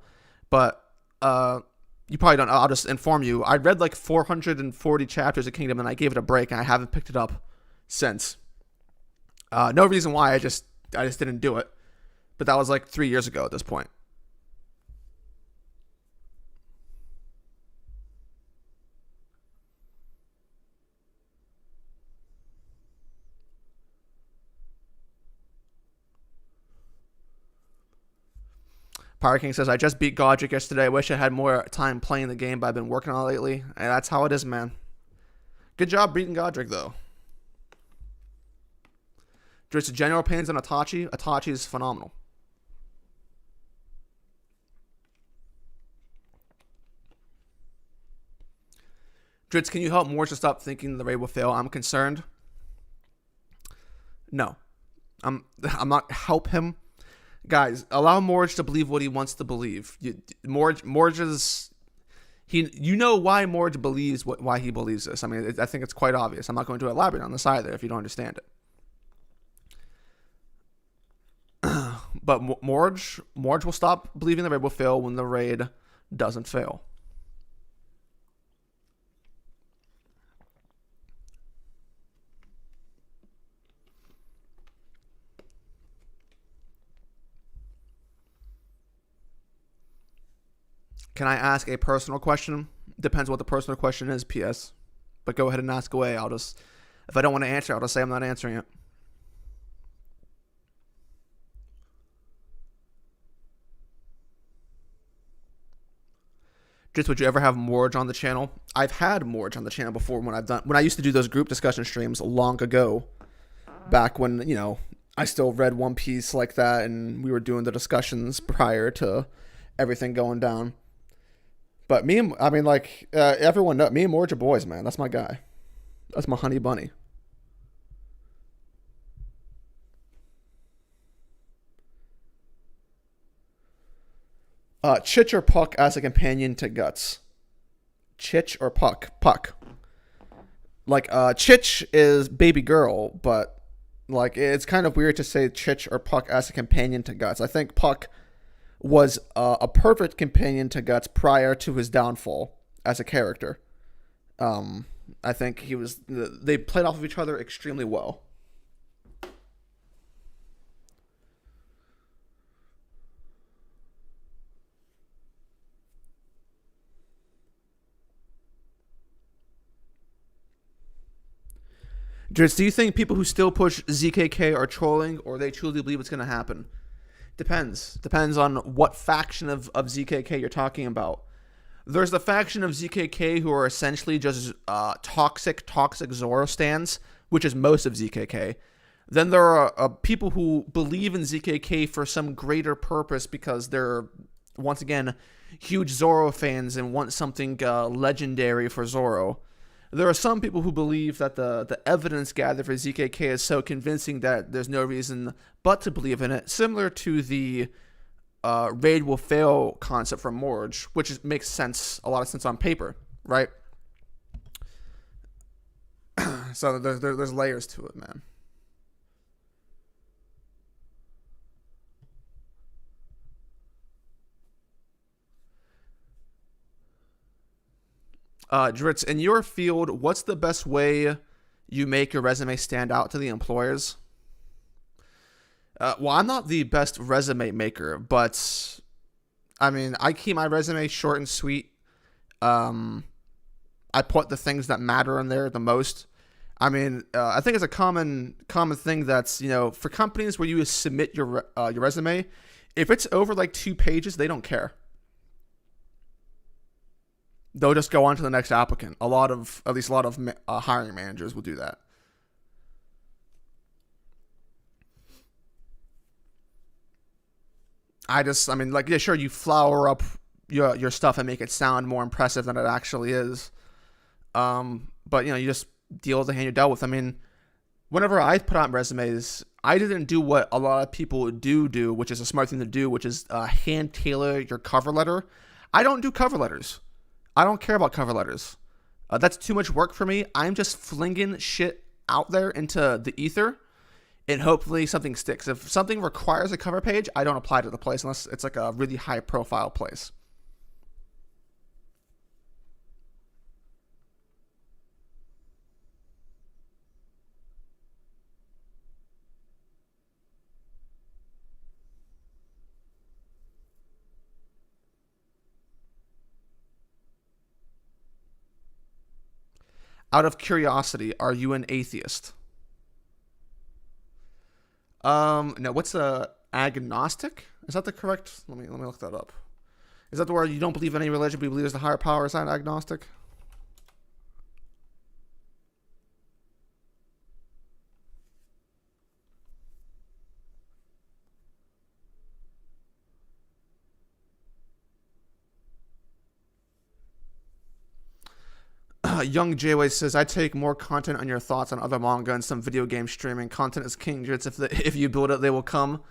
but you probably don't know. I'll just inform you. I read like 440 chapters of Kingdom, and I gave it a break, and I haven't picked it up since. No reason why. I just didn't do it. But that was like 3 years ago at this point. Power King says, I just beat Godric yesterday. I wish I had more time playing the game, but I've been working on it lately. And that's how it is, man. Good job beating Godric, though. Just general opinions on Itachi. Itachi is phenomenal. Dritz, can you help Morge to stop thinking the raid will fail? I'm concerned. No. I'm not help him. Guys, allow Morge to believe what he wants to believe. Morge is... You know why Morge believes why he believes this. I mean, I think it's quite obvious. I'm not going to elaborate on this either if you don't understand it. But Morge will stop believing the raid will fail when the raid doesn't fail. Can I ask a personal question? Depends what the personal question is, PS. But go ahead and ask away. If I don't want to answer, I'll just say I'm not answering it. Just, would you ever have Morge on the channel? I've had Morge on the channel before when I used to do those group discussion streams long ago. Back when, I still read One Piece like that and we were doing the discussions prior to everything going down. But everyone knows, me and Morge are boys, man. That's my guy. That's my honey bunny. Chich or Puck as a companion to Guts? Chich or Puck? Puck. Chich is baby girl, but, it's kind of weird to say Chich or Puck as a companion to Guts. I think Puck was a perfect companion to Guts prior to his downfall as a character. I think they played off of each other extremely well. Dritz, do you think people who still push ZKK are trolling, or they truly believe it's going to happen? Depends. Depends on what faction of ZKK you're talking about. There's the faction of ZKK who are essentially just toxic Zoro stans, which is most of ZKK. Then there are people who believe in ZKK for some greater purpose because they're, once again, huge Zoro fans and want something legendary for Zoro. There are some people who believe that the evidence gathered for ZKK is so convincing that there's no reason but to believe in it, similar to the raid will fail concept from Morge, which makes a lot of sense on paper, right? So there's layers to it, man. Dritz, in your field, what's the best way you make your resume stand out to the employers? Well, I'm not the best resume maker, but I keep my resume short and sweet. I put the things that matter in there the most. I think it's a common thing that's, for companies where you submit your resume, if it's over 2 pages, they don't care. They'll just go on to the next applicant. At least a lot of hiring managers will do that. Sure, you flower up your stuff and make it sound more impressive than it actually is. But you just deal with the hand you're dealt with. Whenever I put out resumes, I didn't do what a lot of people do, which is a smart thing to do, which is hand tailor your cover letter. I don't do cover letters. I don't care about cover letters. That's too much work for me. I'm just flinging shit out there into the ether, and hopefully something sticks. If something requires a cover page, I don't apply to the place unless it's a really high profile place. Out of curiosity, are you an atheist? No, what's agnostic? Is that the correct? Let me look that up. Is that the word you don't believe in any religion, but you believe there's a higher power? Is that agnostic? Young Jayway says, I take more content on your thoughts on other manga and some video game streaming. Content is king. If you build it, they will come.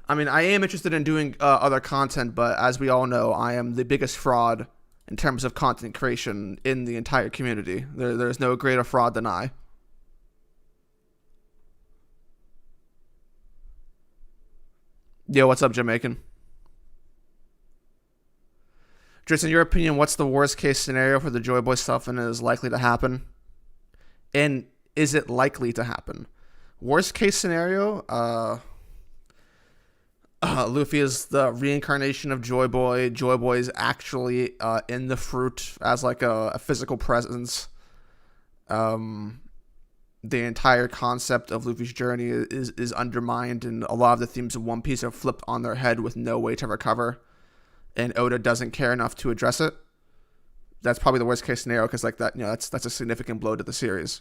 I mean, I am interested in doing other content, but as we all know, I am the biggest fraud in terms of content creation in the entire community. There's no greater fraud than I. Yo, what's up, Jamaican? Dritz, in your opinion, what's the worst case scenario for the Joy Boy stuff and is likely to happen? And is it likely to happen? Worst case scenario, Luffy is the reincarnation of Joy Boy. Joy Boy is actually in the fruit as like a physical presence. The entire concept of Luffy's journey is undermined, and a lot of the themes of One Piece are flipped on their head with no way to recover. And Oda doesn't care enough to address it. That's probably the worst case scenario, because like that, that's a significant blow to the series.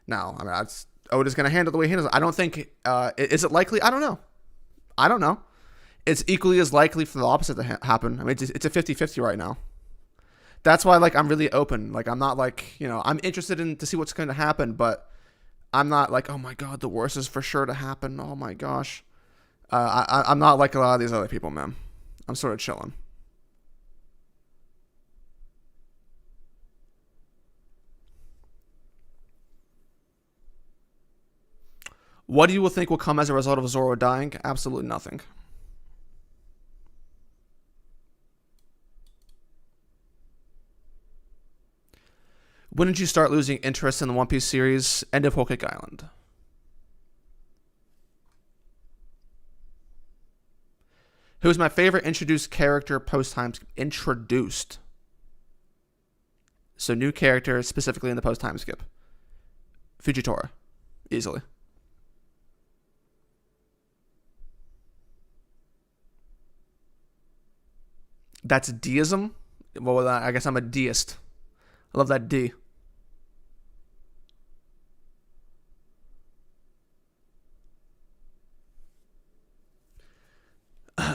Now, I mean, Oda's going to handle it the way he handles it. I don't think, is it likely? I don't know. It's equally as likely for the opposite to happen. I mean, it's a 50-50 right now. That's why, like, I'm really open. Like, I'm not like, I'm interested to see what's going to happen, but I'm not like, oh my God, the worst is for sure to happen. Oh my gosh. I'm not like a lot of these other people, man. I'm sort of chilling. What do you think will come as a result of Zoro dying? Absolutely nothing. When did you start losing interest in the One Piece series? End of Whole Cake Island. Who's my favorite introduced character post-time skip? Introduced. So new character, specifically in the post-time skip. Fujitora. Easily. That's deism? Well, I guess I'm a deist. I love that D.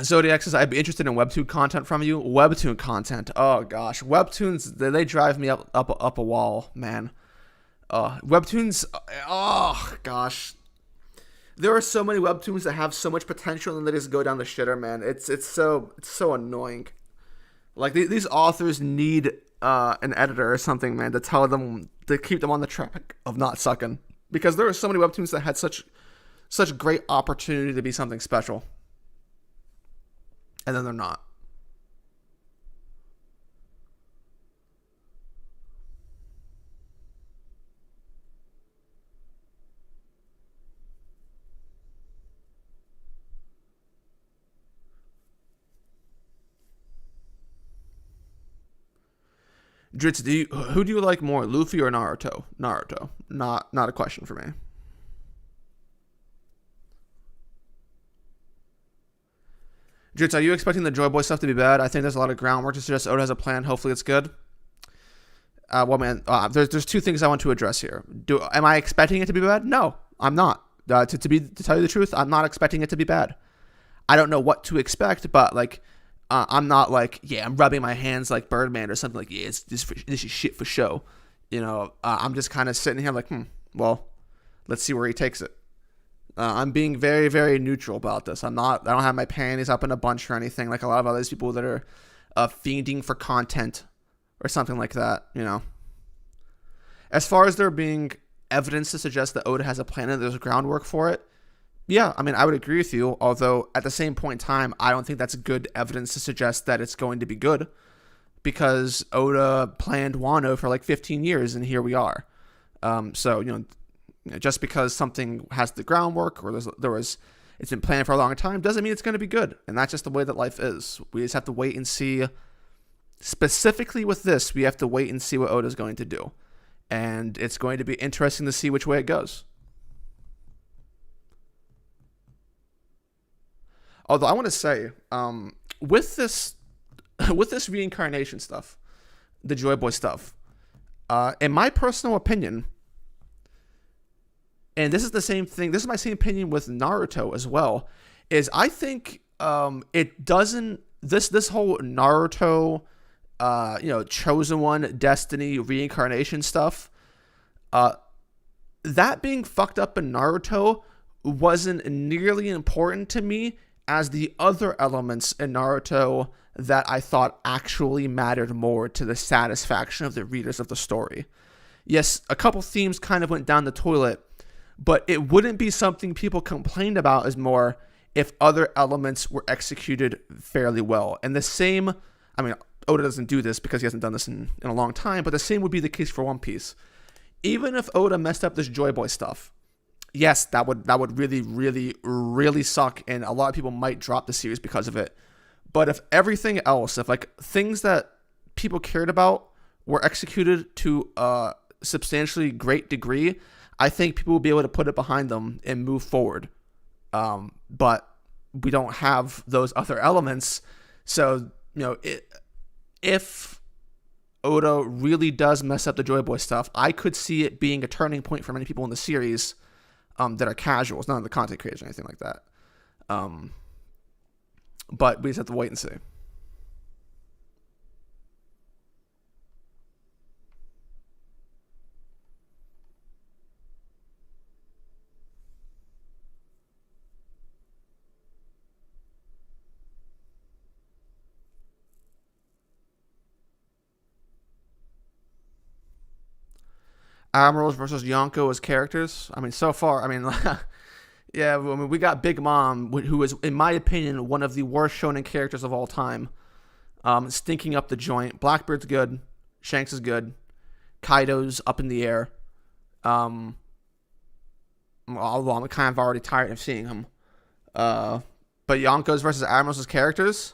Zodiac says, I'd be interested in Webtoon content from you. Webtoon content. Oh, gosh. Webtoons, they drive me up a wall, man. Webtoons, oh, gosh. There are so many Webtoons that have so much potential and they just go down the shitter, man. It's so annoying. Like, these authors need an editor or something, man, to tell them, to keep them on the track of not sucking. Because there are so many Webtoons that had such great opportunity to be something special. And then they're not. Dritz, who do you like more, Luffy or Naruto? Naruto. Not a question for me. Dritz, are you expecting the Joy Boy stuff to be bad? I think there's a lot of groundwork to suggest Oda has a plan. Hopefully it's good. Well, man, there's two things I want to address here. Am I expecting it to be bad? No, I'm not. To tell you the truth, I'm not expecting it to be bad. I don't know what to expect, but like, I'm not like, yeah, I'm rubbing my hands like Birdman or something like, yeah, this is shit for show. I'm just kind of sitting here like, well, let's see where he takes it. I'm being very, very neutral about this. I don't have my panties up in a bunch or anything like a lot of other people that are fiending for content or something like that, As far as there being evidence to suggest that Oda has a plan and there's groundwork for it, yeah, I mean, I would agree with you, although at the same point in time, I don't think that's good evidence to suggest that it's going to be good, because Oda planned Wano for like 15 years, and here we are. So, just because something has the groundwork or it's been planned for a long time doesn't mean it's going to be good. And that's just the way that life is. We just have to wait and see. Specifically with this, we have to wait and see what Oda's going to do. And it's going to be interesting to see which way it goes. Although I want to say, with this with this reincarnation stuff, the Joy Boy stuff, in my personal opinion, and this is the same thing. This is my same opinion with Naruto as well. Is I think it doesn't this whole Naruto, chosen one, destiny, reincarnation stuff. That being fucked up in Naruto wasn't nearly important to me as the other elements in Naruto that I thought actually mattered more to the satisfaction of the readers of the story. Yes, a couple themes kind of went down the toilet, but it wouldn't be something people complained about as more if other elements were executed fairly well. And the same, I mean, Oda doesn't do this because he hasn't done this in a long time, but the same would be the case for One Piece. Even if Oda messed up this Joy Boy stuff, yes, that would really, really, really suck, and a lot of people might drop the series because of it. But if everything else, if like things that people cared about were executed to a substantially great degree, I think people will be able to put it behind them and move forward. But we don't have those other elements. So, if Oda really does mess up the Joy Boy stuff, I could see it being a turning point for many people in the series that are casuals, not the content creators or anything like that. But we just have to wait and see. Admirals versus Yonko as characters. I mean, so far, yeah, we got Big Mom, who is, in my opinion, one of the worst shonen characters of all time. Stinking up the joint. Blackbeard's good. Shanks is good. Kaido's up in the air. Although I'm kind of already tired of seeing him. But Yonkos versus Admirals as characters,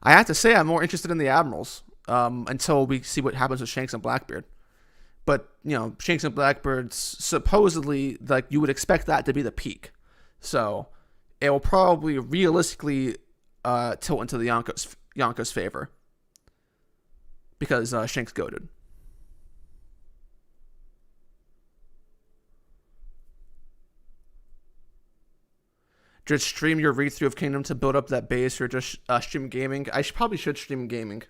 I have to say I'm more interested in the Admirals until we see what happens with Shanks and Blackbeard. But, Shanks and Blackbeard's supposedly, like, you would expect that to be the peak. So, it will probably realistically tilt into the Yonko's favor. Because Shanks goated. Just stream your read-through of Kingdom to build up that base, or just stream gaming. I probably should stream gaming.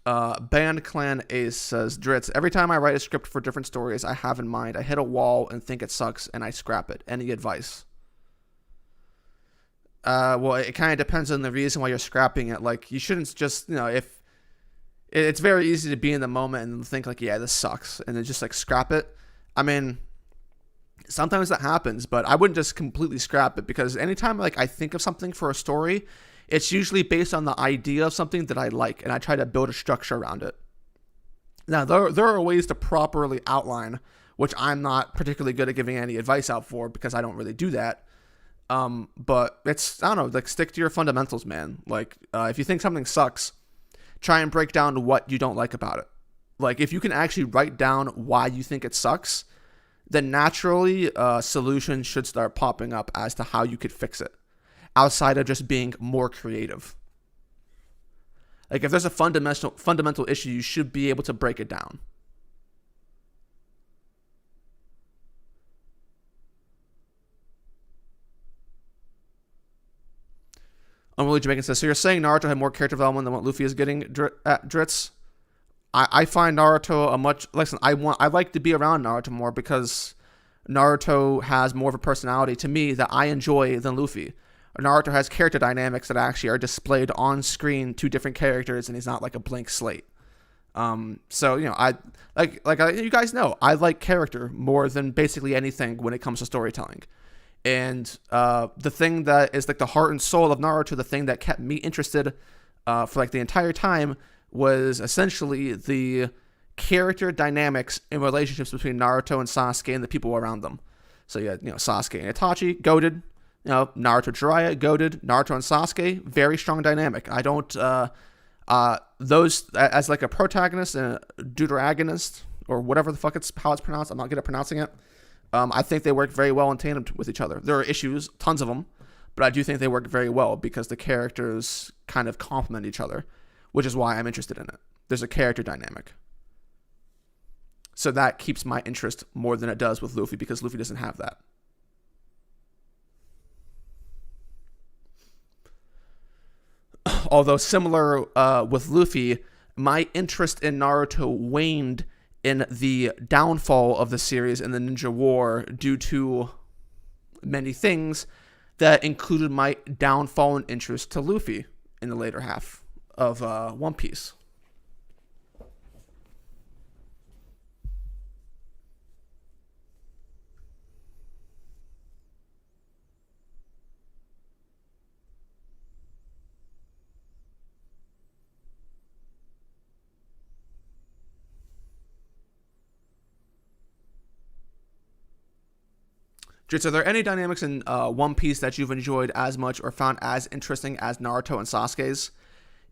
Band Clan Ace says, Dritz, every time I write a script for different stories I have in mind, I hit a wall and think it sucks and I scrap it. Any advice? Well, it kind of depends on the reason why you're scrapping it. Like, you shouldn't just, if it's very easy to be in the moment and think like, yeah, this sucks, and then just like scrap it. I mean, sometimes that happens, but I wouldn't just completely scrap it, because anytime like I think of something for a story, it's usually based on the idea of something that I like, and I try to build a structure around it. Now, there are ways to properly outline, which I'm not particularly good at giving any advice out for, because I don't really do that. But it's, I don't know, like, stick to your fundamentals, man. Like, if you think something sucks, try and break down what you don't like about it. Like, if you can actually write down why you think it sucks, then naturally, solutions should start popping up as to how you could fix it, outside of just being more creative. Like, if there's a fundamental issue, you should be able to break it down. Unruly Jamaican says, so you're saying Naruto had more character development than what Luffy is getting at Dritz? I find Naruto a much... Listen, I like to be around Naruto more, because Naruto has more of a personality to me that I enjoy than Luffy. Naruto has character dynamics that actually are displayed on screen to different characters, and he's not like a blank slate. So, I you guys know, I like character more than basically anything when it comes to storytelling. And the thing that is like the heart and soul of Naruto, the thing that kept me interested for like the entire time, was essentially the character dynamics and relationships between Naruto and Sasuke and the people around them. So you had, Sasuke and Itachi, goated. Naruto Jiraiya, goated. Naruto and Sasuke, very strong dynamic. I don't, those, as like a protagonist and a deuteragonist, or whatever the fuck how it's pronounced, I'm not good at pronouncing it. I think they work very well in tandem with each other. There are issues, tons of them, but I do think they work very well because the characters kind of complement each other, which is why I'm interested in it. There's a character dynamic. So that keeps my interest more than it does with Luffy because Luffy doesn't have that. Although similar with Luffy, my interest in Naruto waned in the downfall of the series in the Ninja War due to many things that included my downfall in interest to Luffy in the later half of One Piece. Dritz, are there any dynamics in One Piece that you've enjoyed as much or found as interesting as Naruto and Sasuke's?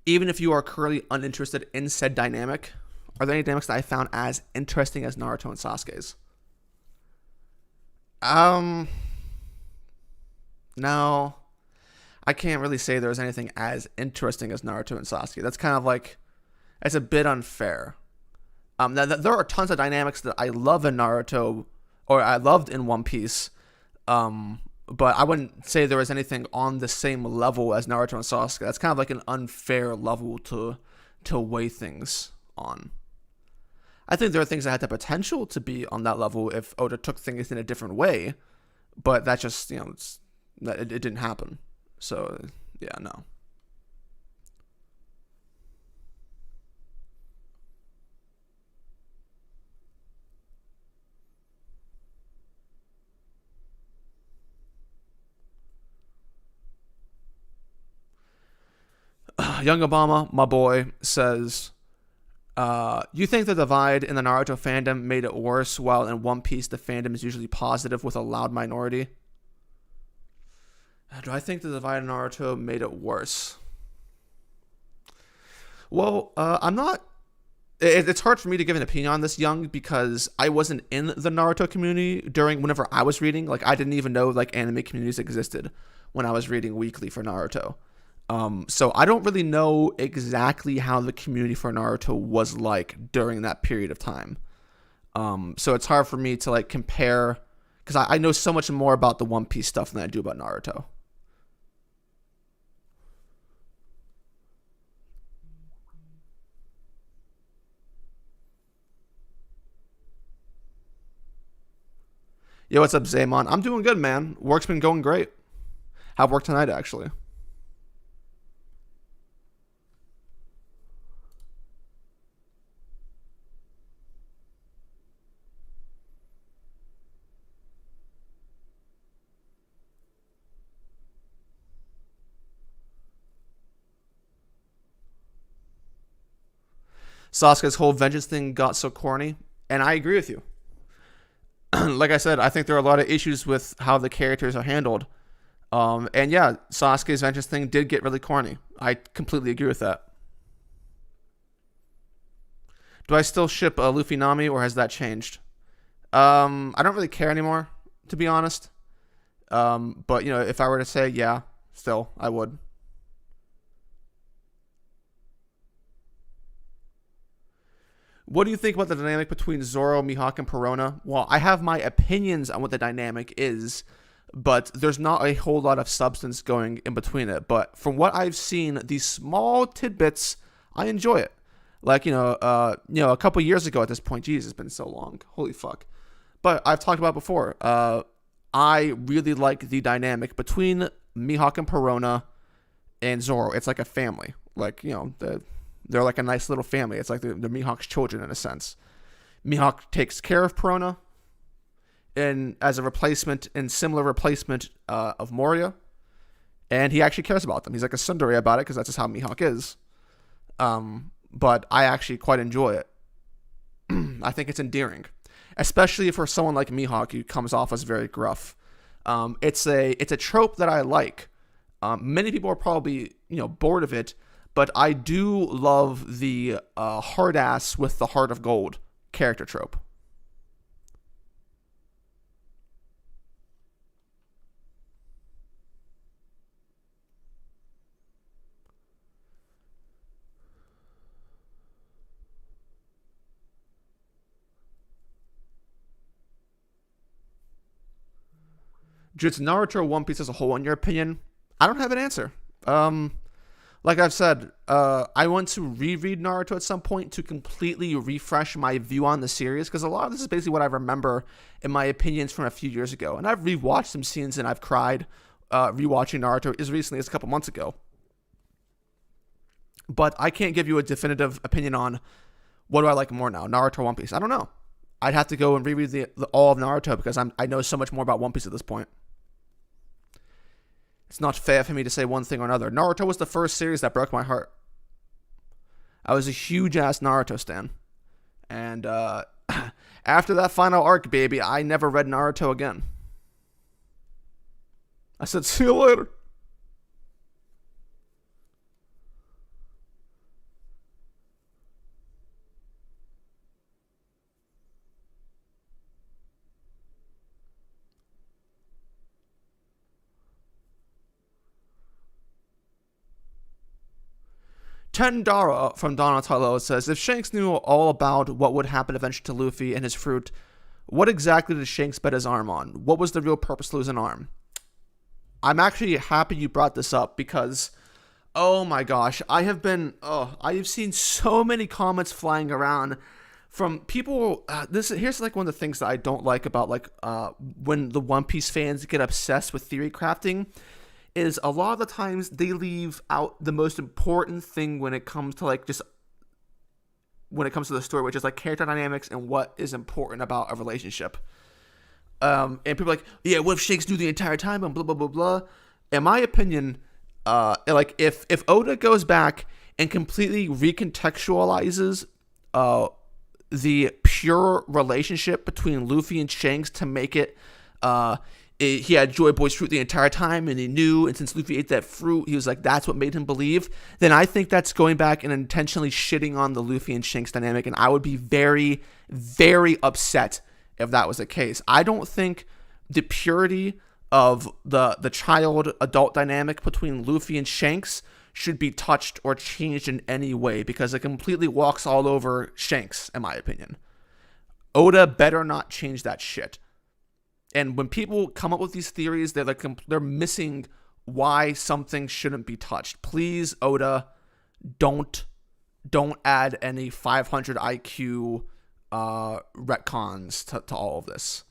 Even if you are currently uninterested in said dynamic, are there any dynamics that I found as interesting as Naruto and Sasuke's? No. I can't really say there's anything as interesting as Naruto and Sasuke. That's kind of like, it's a bit unfair. There are tons of dynamics that I love in Naruto, or I loved in One Piece, but I wouldn't say there was anything on the same level as Naruto and Sasuke. That's kind of like an unfair level to weigh things on. I think there are things that had the potential to be on that level if Oda took things in a different way, but that just, it didn't happen. So, yeah, no. Young Obama, my boy, says, you think the divide in the Naruto fandom made it worse, while in One Piece the fandom is usually positive with a loud minority? Do I think the divide in Naruto made it worse? Well, I'm not... It's hard for me to give an opinion on this, Young, because I wasn't in the Naruto community whenever I was reading. Like, I didn't even know, anime communities existed when I was reading weekly for Naruto. So I don't really know exactly how the community for Naruto was like during that period of time. So it's hard for me to compare, because I know so much more about the One Piece stuff than I do about Naruto. Yo, what's up, Zaymon? I'm doing good, man. Work's been going great. Have work tonight, actually. Sasuke's whole vengeance thing got so corny, and I agree with you. Like I said, I think there are a lot of issues with how the characters are handled. And yeah, Sasuke's vengeance thing did get really corny. I completely agree with that. Do I still ship Luffy Nami, or has that changed? I don't really care anymore, to be honest. But if I were to say yeah, still I would. What do you think about the dynamic between Zoro, Mihawk, and Perona? Well, I have my opinions on what the dynamic is, but there's not a whole lot of substance going in between it. But from what I've seen, these small tidbits, I enjoy it. A couple years ago at this point, geez, it's been so long. Holy fuck. But I've talked about it before. I really like the dynamic between Mihawk and Perona and Zoro. It's like a family. They're like a nice little family. It's like they're Mihawk's children in a sense. Mihawk takes care of Perona and as a similar replacement of Moria. And he actually cares about them. He's like a tsundere about it because that's just how Mihawk is. But I actually quite enjoy it. I think it's endearing, especially for someone like Mihawk who comes off as very gruff. It's a trope that I like. Many people are probably bored of it, but I do love the hard ass with the heart of gold character trope. Just Naruto, One Piece as a whole, in your opinion? I don't have an answer. Like I've said, I want to reread Naruto at some point to completely refresh my view on the series, because a lot of this is basically what I remember in my opinions from a few years ago. And I've rewatched some scenes and I've cried rewatching Naruto as recently as a couple months ago. But I can't give you a definitive opinion on what do I like more now, Naruto or One Piece. I don't know. I'd have to go and reread the all of Naruto because I know so much more about One Piece at this point. It's not fair for me to say one thing or another. Naruto was the first series that broke my heart. I was a huge ass Naruto stan. And after that final arc, baby, I never read Naruto again. I said, see you later. Tendara from Donatello says, if Shanks knew all about what would happen eventually to Luffy and his fruit, what exactly did Shanks bet his arm on? What was the real purpose to lose an arm? I'm actually happy you brought this up because, oh my gosh, I have seen so many comments flying around from people. Here's like one of the things that I don't like about when the One Piece fans get obsessed with theory crafting. Is a lot of the times they leave out the most important thing when it comes to the story, which is like character dynamics and what is important about a relationship. And people are like, yeah, what if Shanks knew the entire time and blah blah blah blah. In my opinion, if Oda goes back and completely recontextualizes the pure relationship between Luffy and Shanks to make it he had Joy Boy's fruit the entire time, and he knew, and since Luffy ate that fruit, he was like, that's what made him believe, then I think that's going back and intentionally shitting on the Luffy and Shanks dynamic, and I would be very, very upset if that was the case. I don't think the purity of the child-adult dynamic between Luffy and Shanks should be touched or changed in any way, because it completely walks all over Shanks, in my opinion. Oda better not change that shit. And when people come up with these theories, they're missing why something shouldn't be touched. Please, Oda, don't add any 500 IQ retcons to all of this.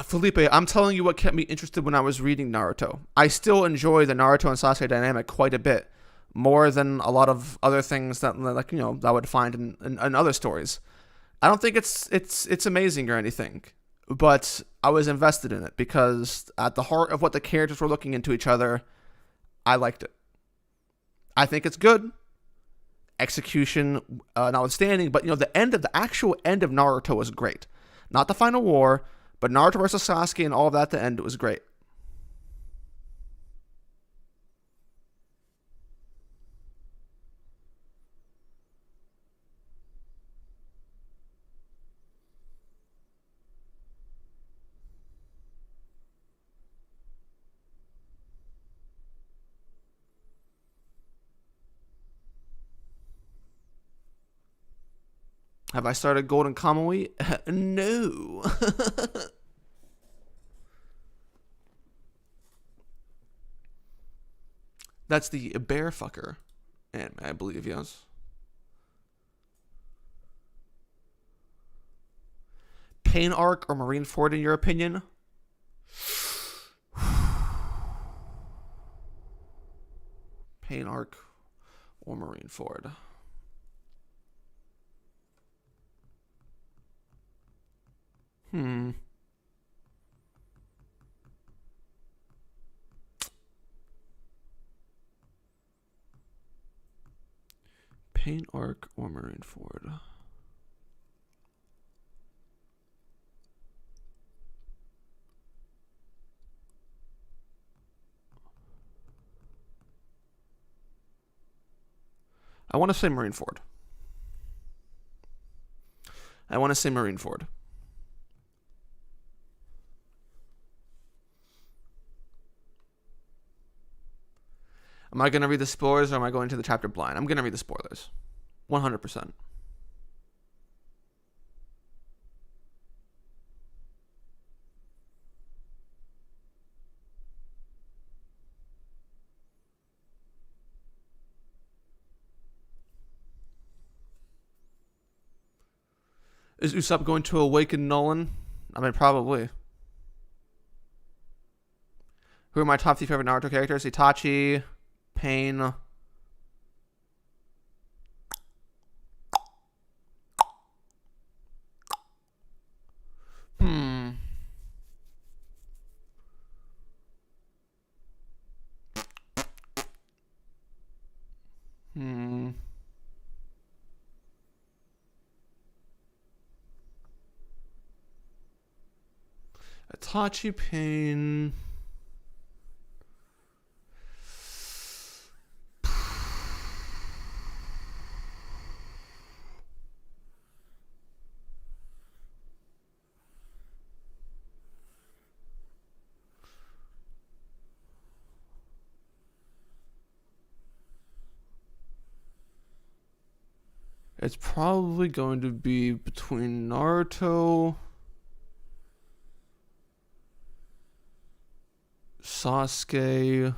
Felipe, I'm telling you what kept me interested when I was reading Naruto. I still enjoy the Naruto and Sasuke dynamic quite a bit, more than a lot of other things that I would find in other stories. I don't think it's amazing or anything, but I was invested in it because at the heart of what the characters were looking into each other, I liked it. I think it's good. Execution notwithstanding, but the actual end of Naruto was great. Not the final war, but Naruto versus Sasuke and all of that at the end, it was great. Have I started Golden Kamuy? No. That's the bear fucker anime, I believe, yes. Pain Arc or Marineford, in your opinion? Pain Arc or Marineford? Pain Arc or Marineford? I want to say Marineford. I want to say Marineford. Am I going to read the spoilers or am I going to the chapter blind? I'm going to read the spoilers. 100%. Is Usopp going to awaken Nolan? I mean, probably. Who are my top 3 favorite Naruto characters? Itachi, Pain. Hmm. Hmm. Itachi, Pain. It's probably going to be between Naruto, Sasuke,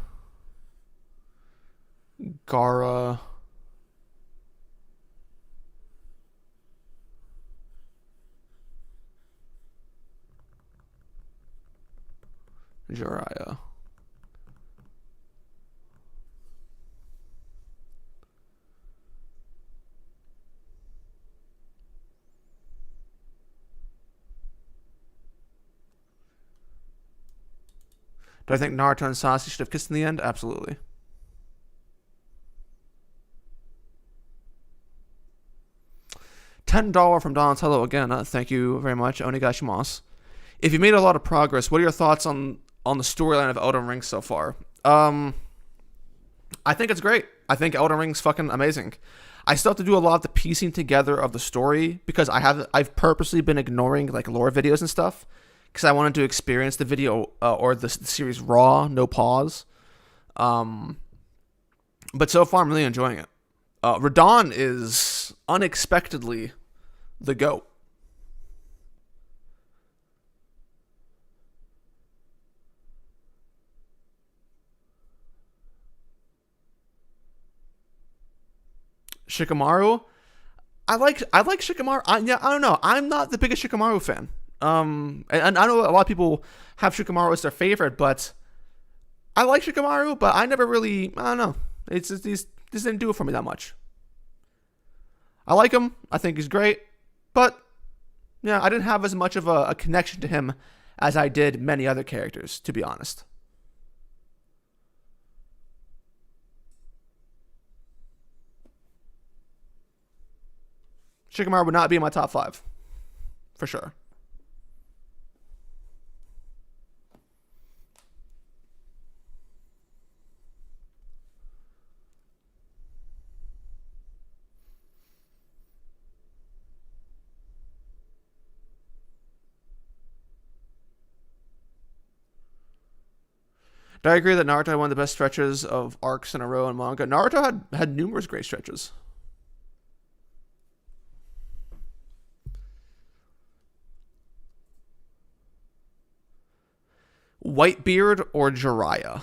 Gaara, Jiraiya. Do I think Naruto and Sasuke should have kissed in the end? Absolutely. $10 from Donatello again. Thank you very much, Onigashimasu. If you made a lot of progress, what are your thoughts on the storyline of Elden Ring so far? I think it's great. I think Elden Ring's fucking amazing. I still have to do a lot of the piecing together of the story because I've purposely been ignoring like lore videos and stuff because I wanted to experience the video or the series raw, no pause. But so far, I'm really enjoying it. Radon is unexpectedly the GOAT. Shikamaru, I like Shikamaru. I don't know. I'm not the biggest Shikamaru fan. And I know a lot of people have Shikamaru as their favorite, but I like Shikamaru, but I never really. I don't know. It's just this didn't do it for me that much. I like him. I think he's great, but yeah, I didn't have as much of a connection to him as I did many other characters, to be honest. Shikamaru would not be in my top 5, for sure. Do I agree that Naruto had one of the best stretches of arcs in a row in manga? Naruto had numerous great stretches. Whitebeard or Jiraiya?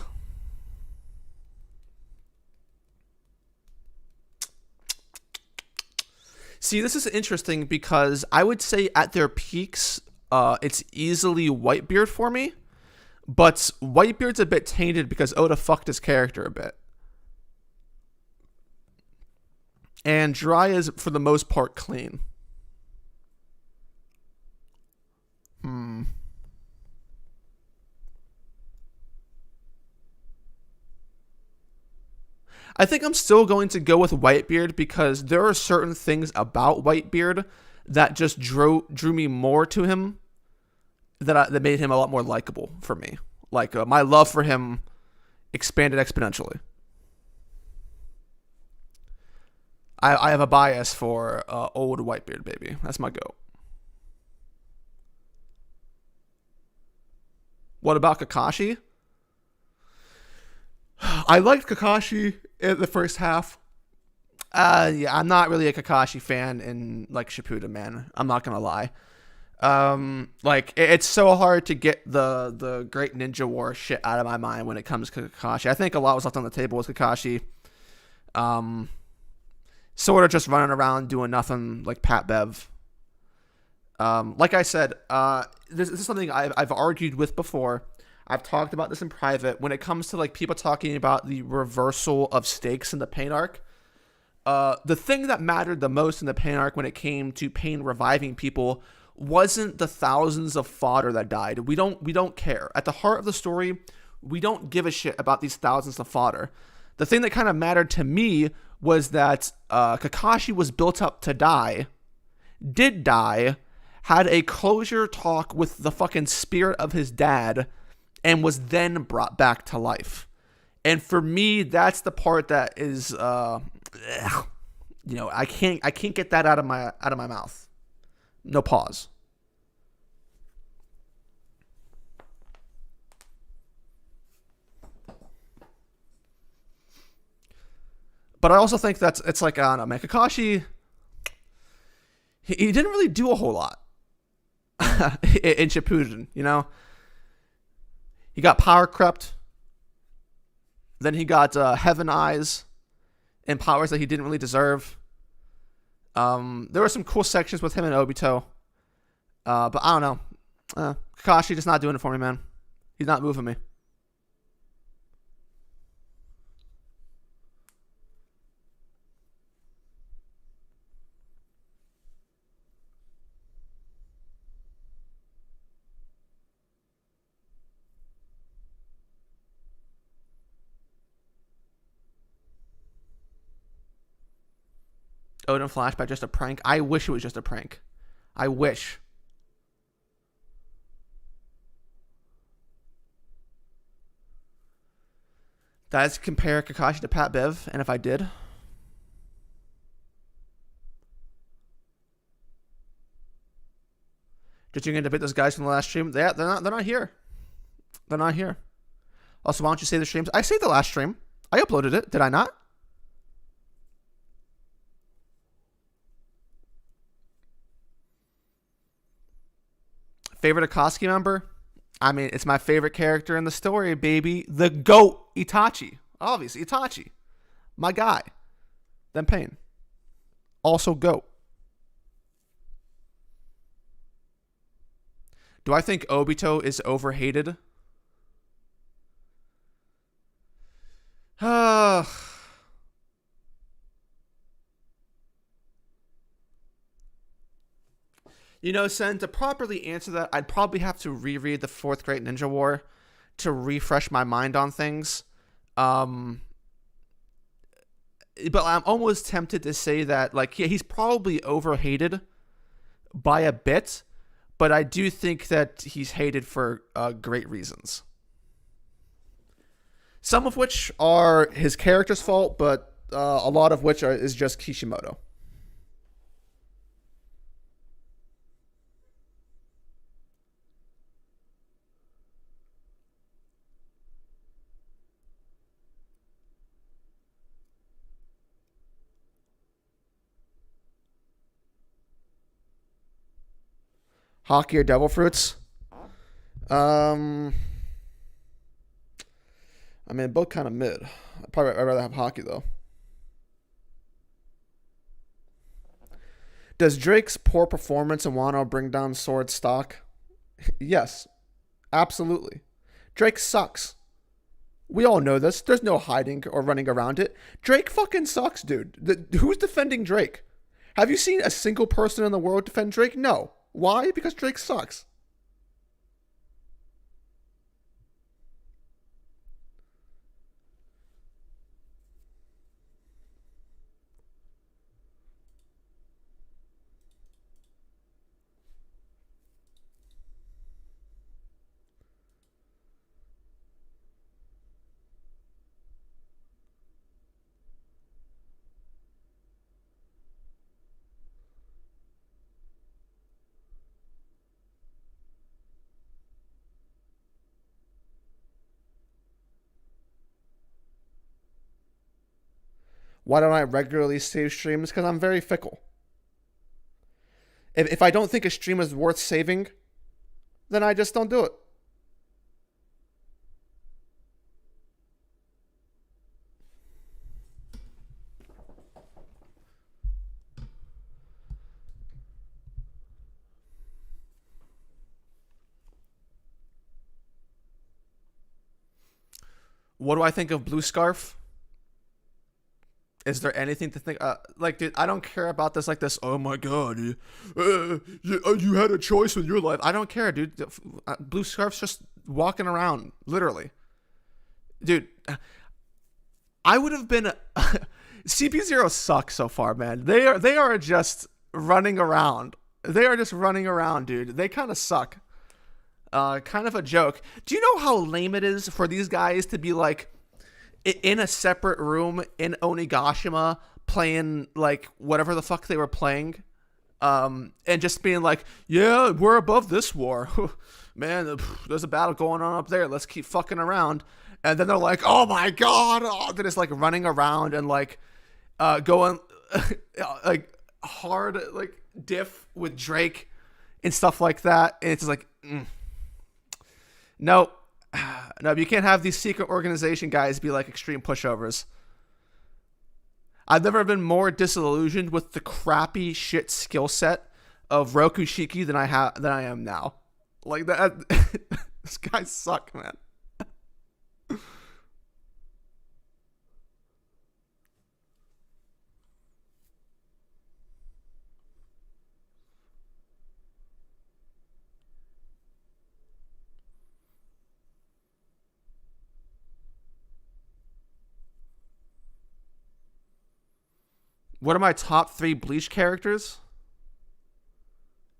See, this is interesting because I would say at their peaks, it's easily Whitebeard for me. But Whitebeard's a bit tainted because Oda fucked his character a bit. And Jiraiya's, for the most part, clean. I think I'm still going to go with Whitebeard because there are certain things about Whitebeard that just drew me more to him that made him a lot more likable for me. Like my love for him expanded exponentially. I have a bias for old Whitebeard, baby. That's my goat. What about Kakashi? I liked Kakashi in the first half. Yeah, I'm not really a Kakashi fan in like Shippuden, man. I'm not gonna lie. Like it's so hard to get the Great Ninja War shit out of my mind when it comes to Kakashi. I think a lot was left on the table with Kakashi. Um, Sort of just running around doing nothing like Pat Bev. Like I said, this is something I've argued with before. I've talked about this in private. When it comes to like people talking about the reversal of stakes in the Pain arc, the thing that mattered the most in the Pain arc when it came to Pain reviving people wasn't the thousands of fodder that died. We don't care. At the heart of the story, we don't give a shit about these thousands of fodder. The thing that kind of mattered to me was that Kakashi was built up to die, did die, had a closure talk with the fucking spirit of his dad, and was then brought back to life. And for me, that's the part that is, I can't get that out of my mouth. No pause. But I also think it's like, I don't know, man, Kakashi, he didn't really do a whole lot in Shippuden, you know? He got power crept. Then he got Heaven Eyes and powers that he didn't really deserve. There were some cool sections with him and Obito. But I don't know. Kakashi just not doing it for me, man. He's not moving me. Odin flashback, just a prank. I wish it was just a prank. I wish. Does compare Kakashi to Pat Bev? And if I did, did you going to debate those guys from the last stream? They're not here. They're not here. Also, why don't you say the streams? I saved the last stream. I uploaded it. Did I not? Favorite Akatsuki member? I mean, it's my favorite character in the story, baby. The GOAT, Itachi. Obviously, Itachi. My guy. Then Pain. Also GOAT. Do I think Obito is overhated? You know, Sen, to properly answer that, I'd probably have to reread the Fourth Great Ninja War to refresh my mind on things. But I'm almost tempted to say that, like, yeah, he's probably overhated by a bit, but I do think that he's hated for great reasons. Some of which are his character's fault, but a lot of which is just Kishimoto. Hockey or Devil Fruits? I mean, both kind of mid. I'd rather have Hockey, though. Does Drake's poor performance in Wano bring down Sword stock? Yes, absolutely. Drake sucks. We all know this. There's no hiding or running around it. Drake fucking sucks, dude. Who's defending Drake? Have you seen a single person in the world defend Drake? No. Why? Because Drake sucks. Why don't I regularly save streams? Because I'm very fickle. If I don't think a stream is worth saving, then I just don't do it. What do I think of Blue Scarf? Is there anything to think? Like, dude, I don't care about this. Like this. Oh my god, you had a choice with your life. I don't care, dude. Blue Scarf's just walking around, literally. Dude, I would have been. CP0 sucks so far, man. They are just running around. They are just running around, dude. They kind of suck. Kind of a joke. Do you know how lame it is for these guys to be like in a separate room in Onigashima playing like whatever the fuck they were playing, and just being like, yeah, we're above this war. Man, there's a battle going on up there. Let's keep fucking around. And then they're like, oh my god. Oh, they're just like running around and like going like hard like diff with Drake and stuff like that. And it's just like, No, you can't have these secret organization guys be like extreme pushovers. I've never been more disillusioned with the crappy shit skill set of Rokushiki than I am now. Like that, this guy suck, man. What are my top 3 Bleach characters?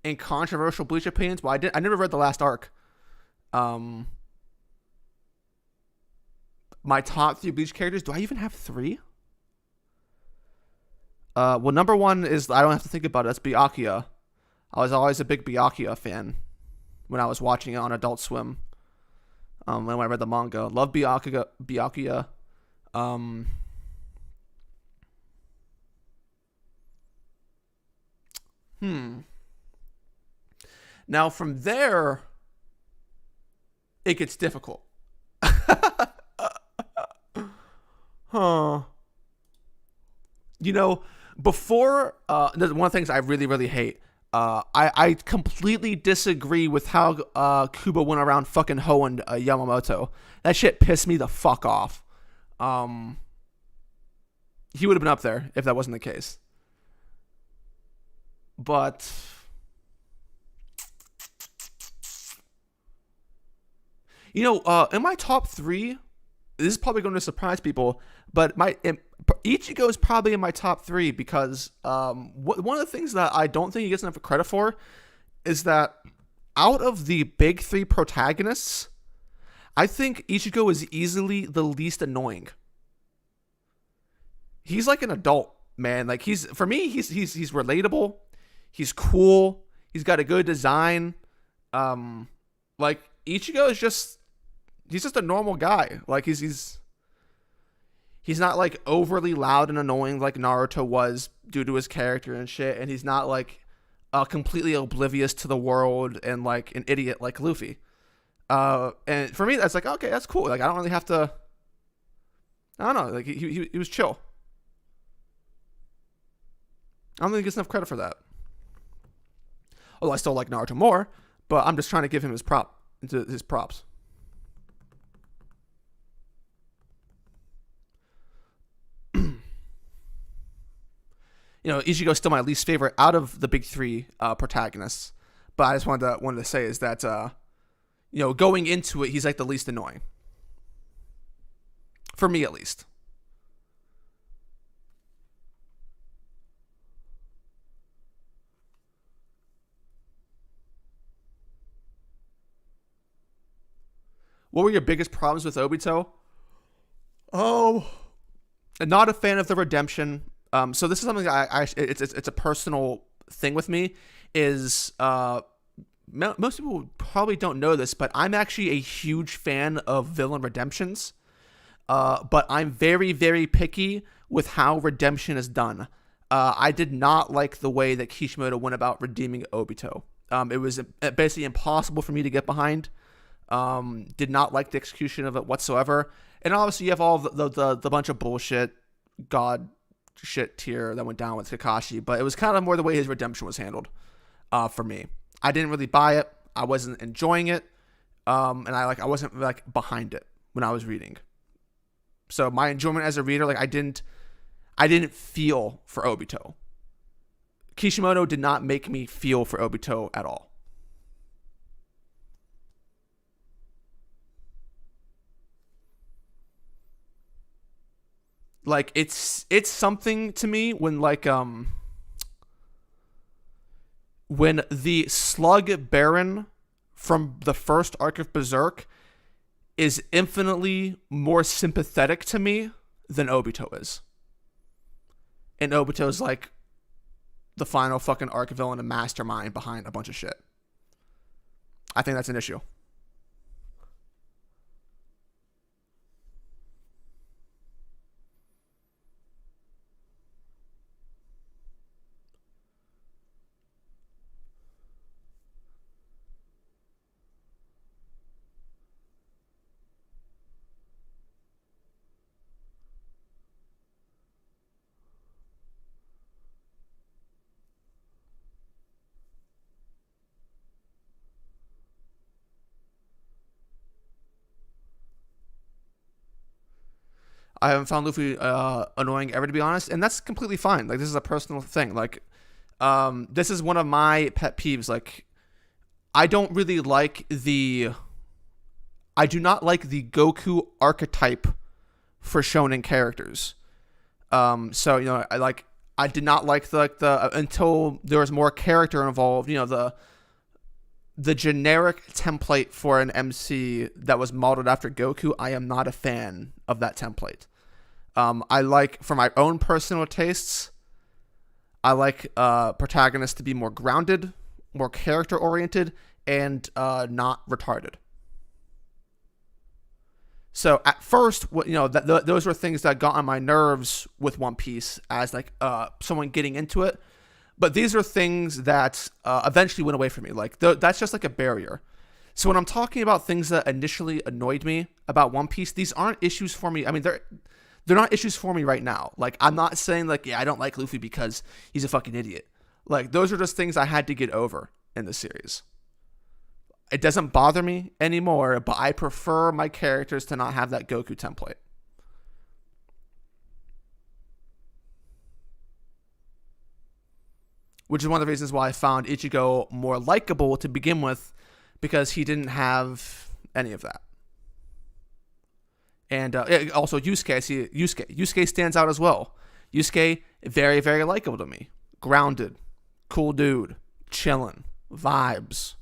In controversial Bleach opinions? Well, I never read the last arc. My top 3 Bleach characters. Do I even have 3? Well, number 1 is, I don't have to think about it. That's Byakuya. I was always a big Byakuya fan when I was watching it on Adult Swim. When I read the manga, love Byakuya. Now from there, it gets difficult. Huh. You know, before, one of the things I really, really hate, I completely disagree with how Kubo went around fucking hoeing Yamamoto. That shit pissed me the fuck off. He would have been up there if that wasn't the case. But you know, in my top 3, this is probably going to surprise people, but Ichigo is probably in my top 3 because one of the things that I don't think he gets enough credit for is that out of the big 3 protagonists, I think Ichigo is easily the least annoying. He's like an adult, man. Like he's relatable. He's cool. He's got a good design. Like Ichigo is just a normal guy. Like he's not like overly loud and annoying like Naruto was due to his character and shit. And he's not like completely oblivious to the world and like an idiot like Luffy. And for me, that's like, okay, that's cool. Like I don't really have to. I don't know. Like he was chill. I don't think he gets enough credit for that. Although I still like Naruto more, but I'm just trying to give him his props. You know, Ichigo's still my least favorite out of the big 3 protagonists. But I just wanted to say is that you know, going into it, he's like the least annoying. For me, at least. What were your biggest problems with Obito? Oh, not a fan of the redemption. So this is something that it's a personal thing with me. Is most people probably don't know this, but I'm actually a huge fan of villain redemptions. But I'm very, very picky with how redemption is done. I did not like the way that Kishimoto went about redeeming Obito. It was basically impossible for me to get behind. Did not like the execution of it whatsoever. And obviously, you have all the bunch of bullshit, god shit tier that went down with Kakashi. But it was kind of more the way his redemption was handled for me. I didn't really buy it. I wasn't enjoying it. And I wasn't like behind it when I was reading. So my enjoyment as a reader, like I didn't feel for Obito. Kishimoto did not make me feel for Obito at all. Like it's something to me when when the Slug Baron from the first arc of Berserk is infinitely more sympathetic to me than Obito is. And Obito's like the final fucking arc villain and mastermind behind a bunch of shit. I think that's an issue. I haven't found Luffy annoying ever, to be honest, and that's completely fine. Like, this is a personal thing. Like, this is one of my pet peeves. Like, I don't really like I do not like the Goku archetype for shonen characters. So I did not like the until there was more character involved. The generic template for an MC that was modeled after Goku, I am not a fan of that template. I like, for my own personal tastes, I like protagonists to be more grounded, more character-oriented, and not retarded. So at first, those were things that got on my nerves with One Piece as like someone getting into it. But these are things that eventually went away from me. Like that's just like a barrier. So when I'm talking about things that initially annoyed me about One Piece, these aren't issues for me. I mean, they're not issues for me right now. Like I'm not saying like, yeah, I don't like Luffy because he's a fucking idiot. Like those are just things I had to get over in the series. It doesn't bother me anymore, but I prefer my characters to not have that Goku template. Which is one of the reasons why I found Ichigo more likable to begin with, because he didn't have any of that. And also Yusuke, I see Yusuke stands out as well. Yusuke, very, very likable to me. Grounded, cool dude, chilling, vibes.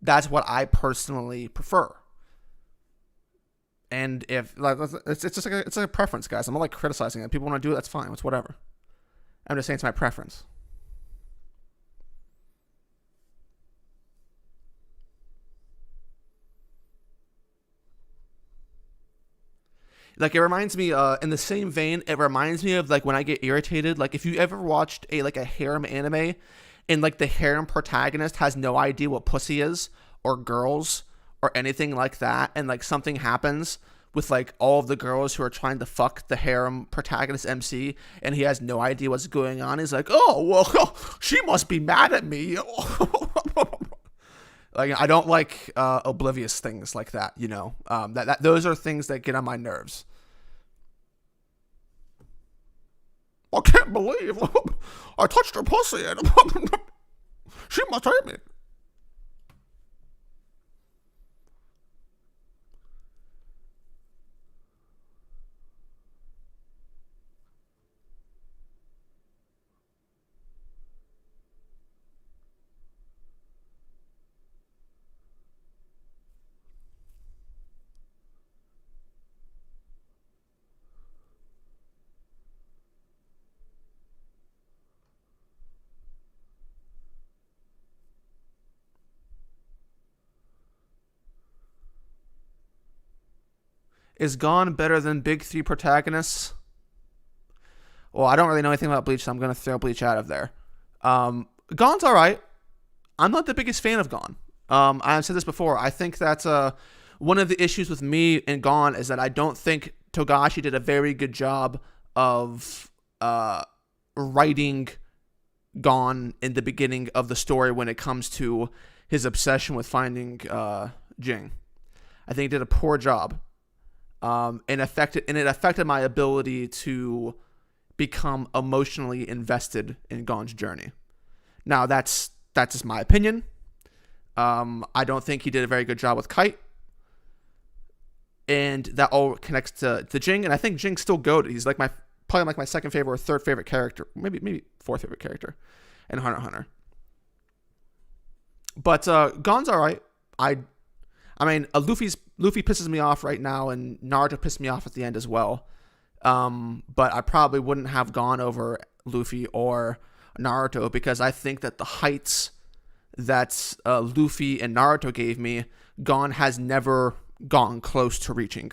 That's what I personally prefer. And if like it's just like it's like a preference, guys. I'm not like criticizing it. People want to do it, that's fine. It's whatever. I'm just saying it's my preference. Like it reminds me, in the same vein, it reminds me of like when I get irritated. Like if you ever watched a harem anime, and like the harem protagonist has no idea what pussy is or girls or anything like that, and like something happens with like all of the girls who are trying to fuck the harem protagonist MC, and he has no idea what's going on. He's like, oh well, she must be mad at me. Like I don't like oblivious things like that. That those are things that get on my nerves. I can't believe I touched her pussy and she must hate me. Is Gon better than big three protagonists? Well, I don't really know anything about Bleach, so I'm going to throw Bleach out of there. Gon's alright. I'm not the biggest fan of Gon. I've said this before. I think that one of the issues with me in Gon is that I don't think Togashi did a very good job of writing Gon in the beginning of the story when it comes to his obsession with finding Jing. I think he did a poor job. And it affected my ability to become emotionally invested in Gon's journey. Now, that's just my opinion. I don't think he did a very good job with Kite. And that all connects to Jing. And I think Jing's still goated. He's probably my second favorite or third favorite character. Maybe fourth favorite character in Hunter x Hunter. But Gon's alright. I mean, Luffy pisses me off right now, and Naruto pissed me off at the end as well. But I probably wouldn't have gone over Luffy or Naruto because I think that the heights that Luffy and Naruto gave me, Gon has never gone close to reaching.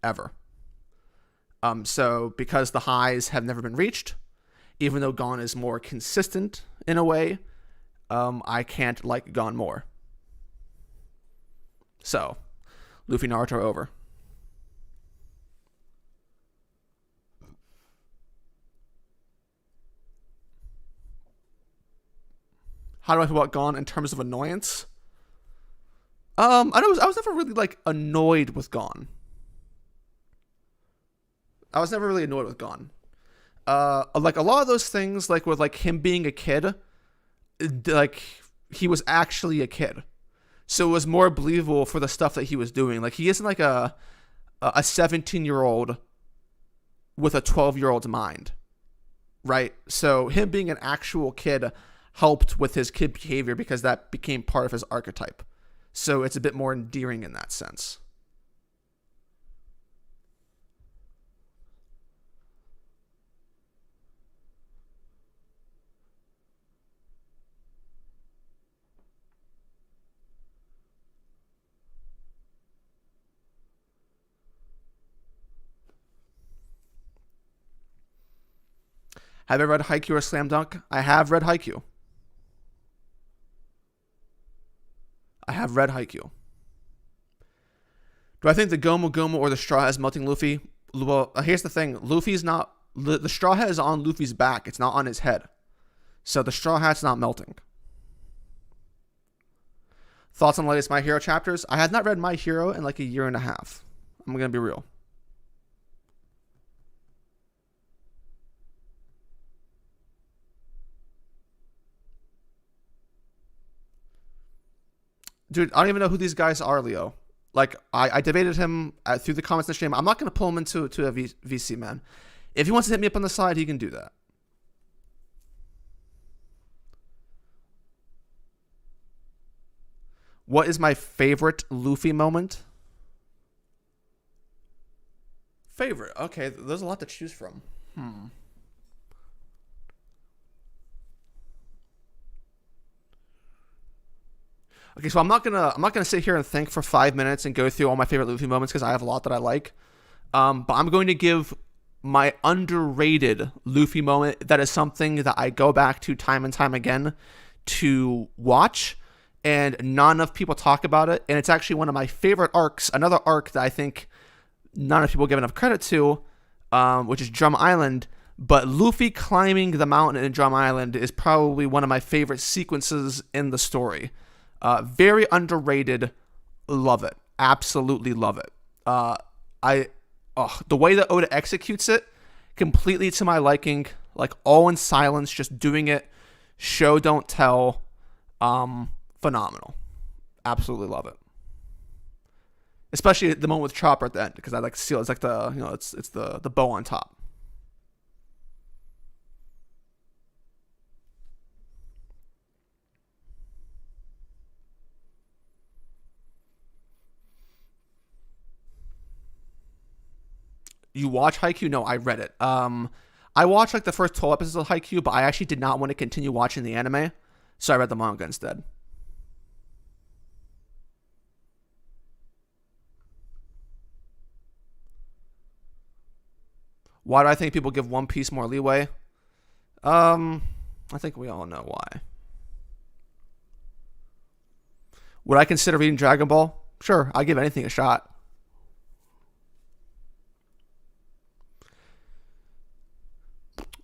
Ever. So because the highs have never been reached, even though Gon is more consistent in a way, I can't like Gon more. So, Luffy, Naruto over. How do I feel about Gon in terms of annoyance? I was never really annoyed with Gon. I was never really annoyed with Gon. A lot of those things, with him being a kid, he was actually a kid. So it was more believable for the stuff that he was doing. He isn't a 17-year-old with a 12-year-old's mind, right? So him being an actual kid helped with his kid behavior because that became part of his archetype. So it's a bit more endearing in that sense. Have I read Haikyuu or Slam Dunk? I have read Haikyuu. Do I think the Gomu Gomu or the Straw Hat is melting Luffy? Well, here's the thing. Luffy's not... The Straw Hat is on Luffy's back. It's not on his head. So the Straw Hat's not melting. Thoughts on the latest My Hero chapters? I had not read My Hero in a year and a half. I'm going to be real. Dude, I don't even know who these guys are, Leo. I debated him through the comments in the stream. I'm not going to pull him into a VC, man. If he wants to hit me up on the side, he can do that. What is my favorite Luffy moment? Favorite? Okay, there's a lot to choose from. Okay, so I'm not gonna sit here and think for 5 minutes and go through all my favorite Luffy moments because I have a lot that I like. But I'm going to give my underrated Luffy moment that is something that I go back to time and time again to watch, and not enough people talk about it. And it's actually one of my favorite arcs. Another arc that I think not enough people give enough credit to, which is Drum Island. But Luffy climbing the mountain in Drum Island is probably one of my favorite sequences in the story. Very underrated. Love it. Absolutely love it. The way that Oda executes it, completely to my liking. All in silence, just doing it. Show, don't tell. Phenomenal. Absolutely love it. Especially the moment with Chopper at the end, because I seal. It's it's the bow on top. You watch Haikyuu? No, I read it. I watched the first 12 episodes of Haikyuu, but I actually did not want to continue watching the anime, so I read the manga instead. Why do I think people give One Piece more leeway? I think we all know why. Would I consider reading Dragon Ball? Sure, I'd give anything a shot.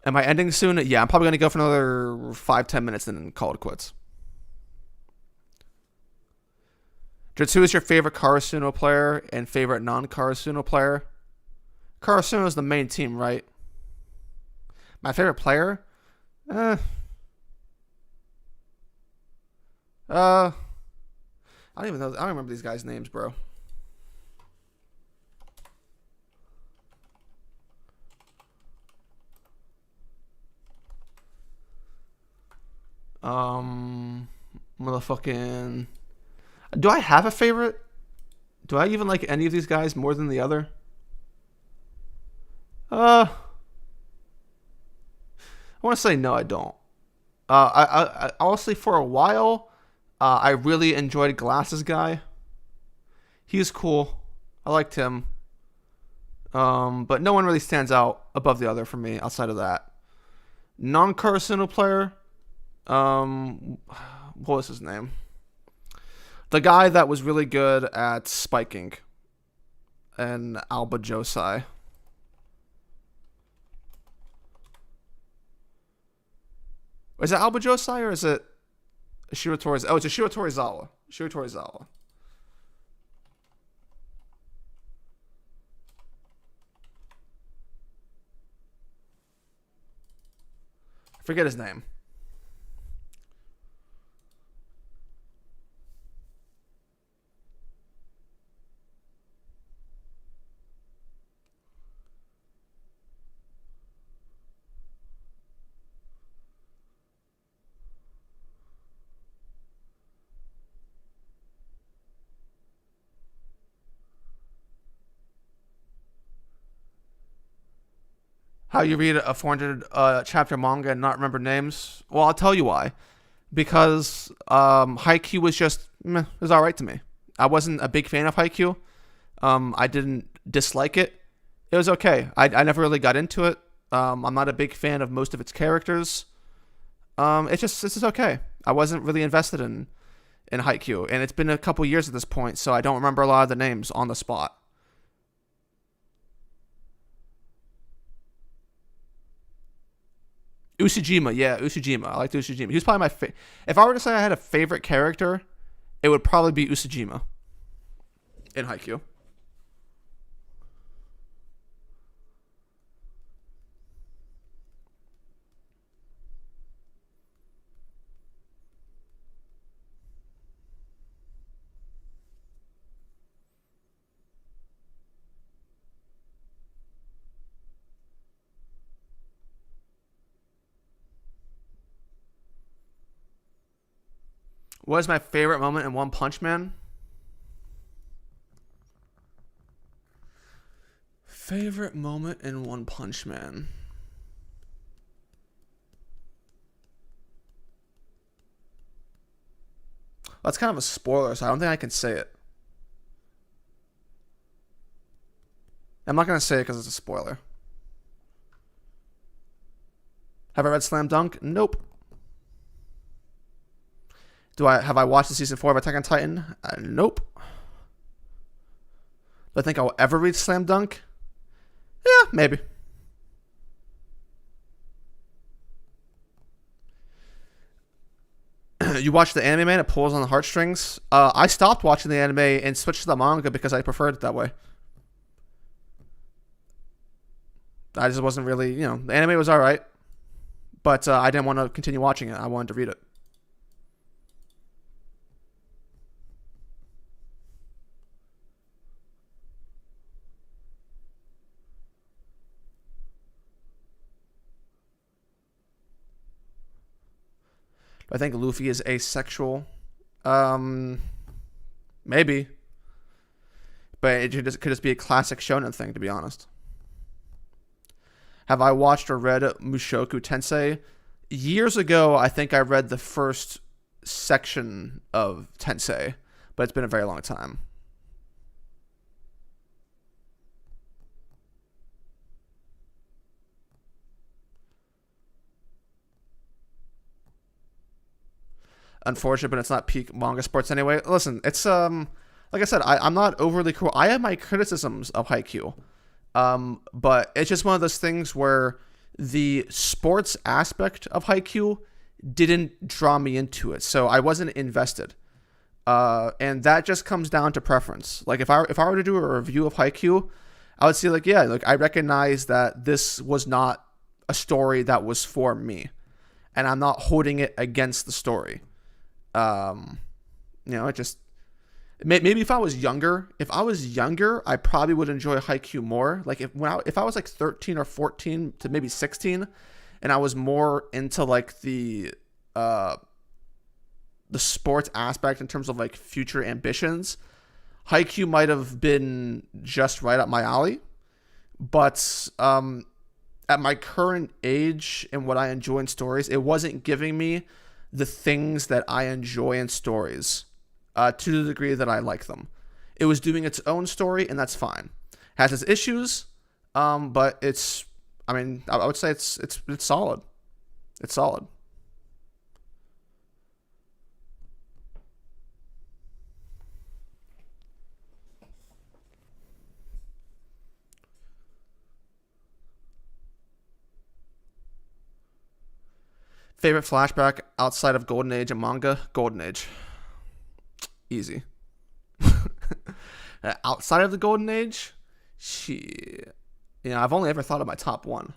Am I ending soon? Yeah, I'm probably going to go for another 5-10 minutes and then call it quits. Jutsu is your favorite Karasuno player and favorite non-Karasuno player? Karasuno is the main team, right? My favorite player? I don't even know. I don't remember these guys' names, bro. Motherfucking. Do I have a favorite? Do I even like any of these guys more than the other? I want to say no, I don't. I honestly, for a while, I really enjoyed Glasses Guy. He was cool. I liked him. But no one really stands out above the other for me outside of that. Non-Karasuno player. What was his name? The guy that was really good at spiking. And Alba Josai. Is it Alba Josai or is it Shiro Torizawa? Oh, it's a Shiro Torizawa. Shiro Torizawa. I forget his name. How you read a 400 chapter manga and not remember names? Well, I'll tell you why. Because Haikyuu was just, it was alright to me. I wasn't a big fan of Haikyuu. I didn't dislike it. It was okay. I never really got into it. I'm not a big fan of most of its characters. It's just okay. I wasn't really invested in Haikyuu. And it's been a couple years at this point, so I don't remember a lot of the names on the spot. Usujima, yeah, Usujima. I liked Usujima. He was probably my favorite. If I were to say I had a favorite character, it would probably be Usujima in Haikyuu. What is my favorite moment in One Punch Man? Favorite moment in One Punch Man. That's kind of a spoiler, so I don't think I can say it. I'm not going to say it because it's a spoiler. Have I read Slam Dunk? Nope. Have I watched the season 4 of Attack on Titan? Nope. Do I think I'll ever read Slam Dunk? Yeah, maybe. You watch the anime, man, it pulls on the heartstrings. I stopped watching the anime and switched to the manga because I preferred it that way. I just wasn't really, the anime was alright. But I didn't want to continue watching it. I wanted to read it. I think Luffy is asexual. Maybe. But it could just be a classic shonen thing, to be honest. Have I watched or read Mushoku Tensei? Years ago, I think I read the first section of Tensei, but it's been a very long time. unfortunate, but it's not peak manga sports anyway. Listen, it's like I said, I'm not overly cool. I have my criticisms of Haikyuu, but it's just one of those things where the sports aspect of Haikyuu didn't draw me into it, so I wasn't invested. And that just comes down to preference. Like if I were to do a review of Haikyuu, I would say like, yeah, like I recognize that this was not a story that was for me, and I'm not holding it against the story. It just maybe if I was younger, I probably would enjoy Haikyuu more. Like if I was like 13 or 14 to maybe 16, and I was more into like the sports aspect in terms of like future ambitions, Haikyuu might have been just right up my alley. But at my current age and what I enjoy in stories, it wasn't giving me the things that I enjoy in stories to the degree that I like them. It was doing its own story, and that's fine. Has its issues, but it's. I mean, I would say it's solid. It's solid. Favorite flashback outside of Golden Age and manga? Golden Age. Easy. Outside of the Golden Age? Shit. I've only ever thought of my top one.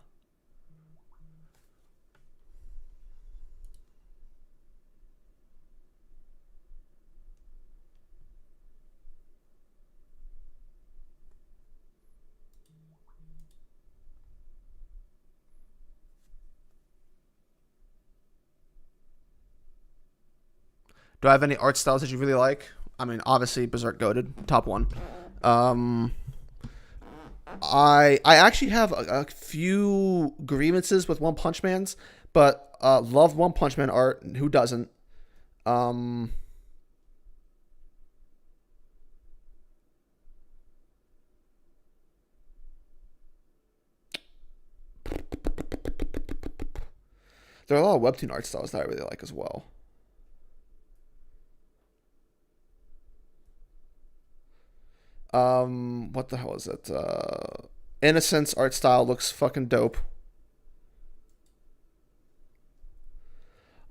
Do I have any art styles that you really like? I mean, obviously Berserk goated, top one. Um, I actually have a few grievances with One Punch Man's, but love One Punch Man art. Who doesn't? Um, there are a lot of webtoon art styles that I really like as well. What the hell is it? Innocence art style looks fucking dope.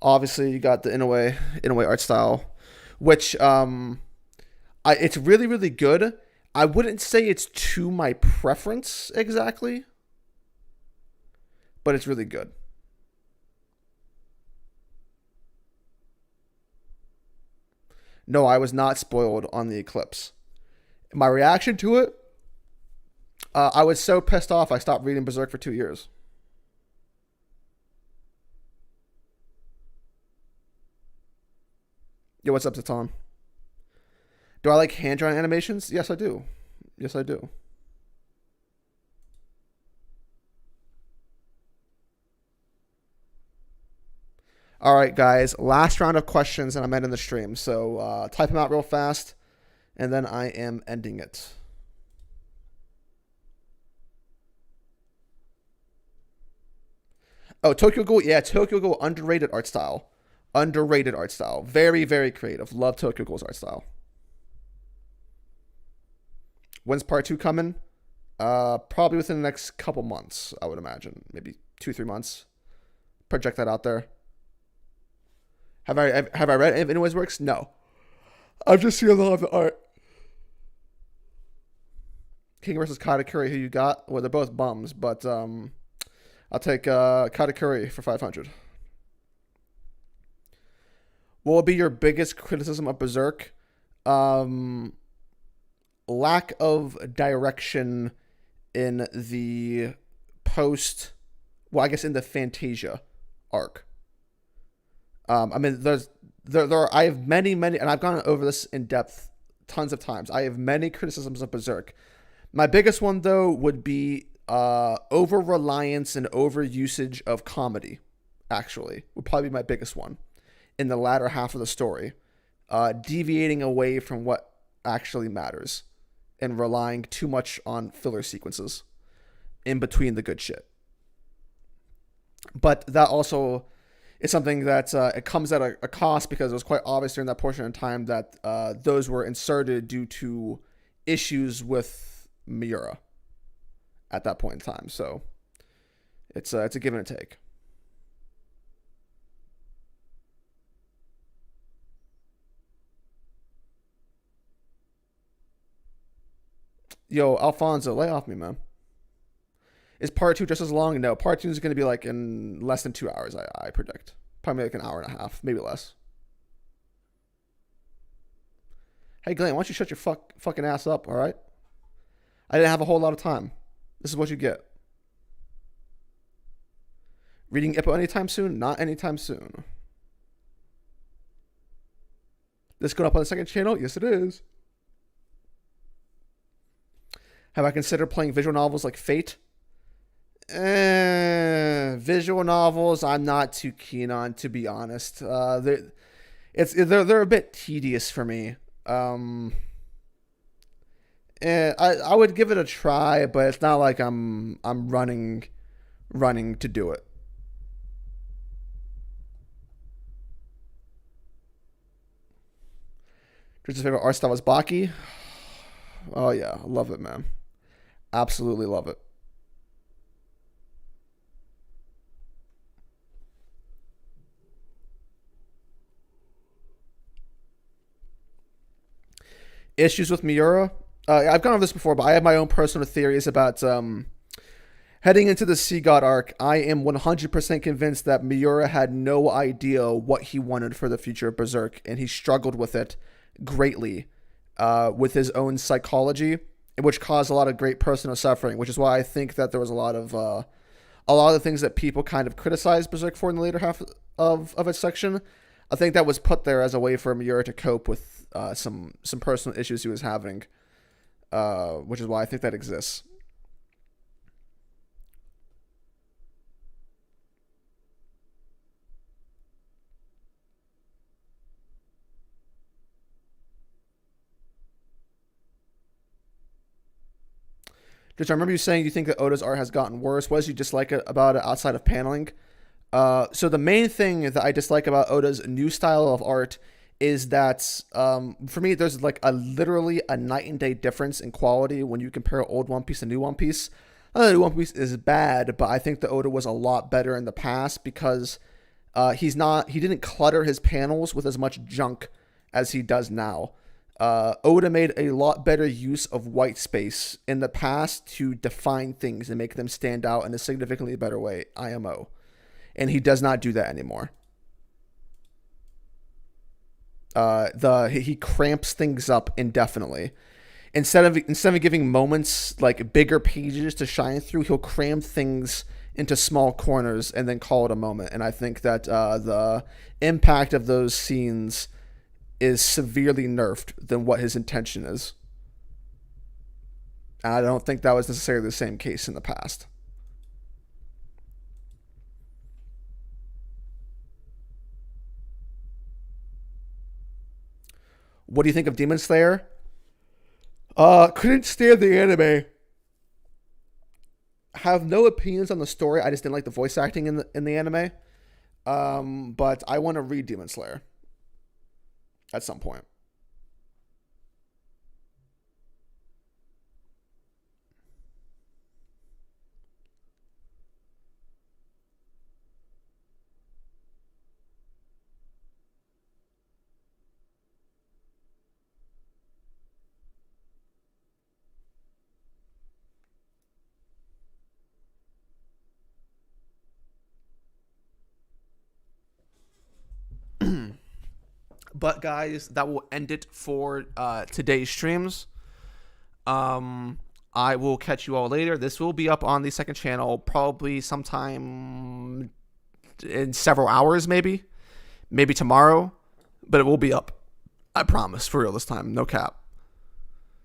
Obviously, you got the Inoue art style, which it's really really good. I wouldn't say it's to my preference exactly, but it's really good. No, I was not spoiled on the Eclipse. My reaction to it, I was so pissed off I stopped reading Berserk for 2 years. Yo, what's up, Satan? Do I like hand drawn animations? Yes, I do. Yes, I do. All right, guys. Last round of questions, and I'm ending the stream. So type them out real fast, and then I am ending it. Oh, Tokyo Ghoul. Yeah, Tokyo Ghoul, underrated art style. Underrated art style. Very, very creative. Love Tokyo Ghoul's art style. When's part two coming? Probably within the next couple months, I would imagine. Maybe 2-3 months. Project that out there. Have I read any of Inoue's works? No. I've just seen a lot of the art. King versus Katakuri, who you got? Well, they're both bums, but I'll take Katakuri for 500. What will be your biggest criticism of Berserk? Lack of direction in the I guess in the Fantasia arc. I mean, I have many, and I've gone over this in depth tons of times. I have many criticisms of Berserk. My biggest one, though, would be over reliance and over usage of comedy. Actually, would probably be my biggest one in the latter half of the story, deviating away from what actually matters and relying too much on filler sequences in between the good shit. But that also it's something that it comes at a cost because it was quite obvious during that portion of time that those were inserted due to issues with Miura at that point in time. So it's a give and a take. Yo, Alfonso, lay off me, man. Is part two just as long? No, part two is going to be like in less than 2 hours. I predict probably like an hour and a half, maybe less. Hey, Glenn, why don't you shut your fucking ass up? All right. I didn't have a whole lot of time. This is what you get. Reading Ippo anytime soon? Not anytime soon. This going up on the second channel? Yes, it is. Have I considered playing visual novels like Fate? Visual novels, I'm not too keen on, to be honest. They're a bit tedious for me. I would give it a try, but it's not like I'm running to do it. Just favorite art style was Baki. Oh yeah, I love it, man. Absolutely love it. Issues with Miura. I've gone over this before, but I have my own personal theories about heading into the Sea God arc. I am 100% convinced that Miura had no idea what he wanted for the future of Berserk, and he struggled with it greatly with his own psychology, which caused a lot of great personal suffering, which is why I think that there was a lot of the things that people kind of criticized Berserk for in the later half of its section. I think that was put there as a way for Miura to cope with some personal issues he was having, which is why I think that exists. Just I remember you saying you think that Oda's art has gotten worse. What did you dislike about it outside of paneling? So the main thing that I dislike about Oda's new style of art is that for me there's like literally a night and day difference in quality when you compare old One Piece and new One Piece. New One Piece is bad, but I think the Oda was a lot better in the past because he didn't clutter his panels with as much junk as he does now. Oda made a lot better use of white space in the past to define things and make them stand out in a significantly better way, IMO. And he does not do that anymore. He cramps things up indefinitely. Instead of giving moments like bigger pages to shine through, he'll cram things into small corners and then call it a moment. And I think that the impact of those scenes is severely nerfed than what his intention is. And I don't think that was necessarily the same case in the past. What do you think of Demon Slayer? Couldn't stand the anime. Have no opinions on the story. I just didn't like the voice acting in the anime. But I want to read Demon Slayer at some point. But guys, that will end it for today's streams. I will catch you all later. This will be up on the second channel probably sometime in several hours, maybe tomorrow, but it will be up. I promise, for real this time, no cap.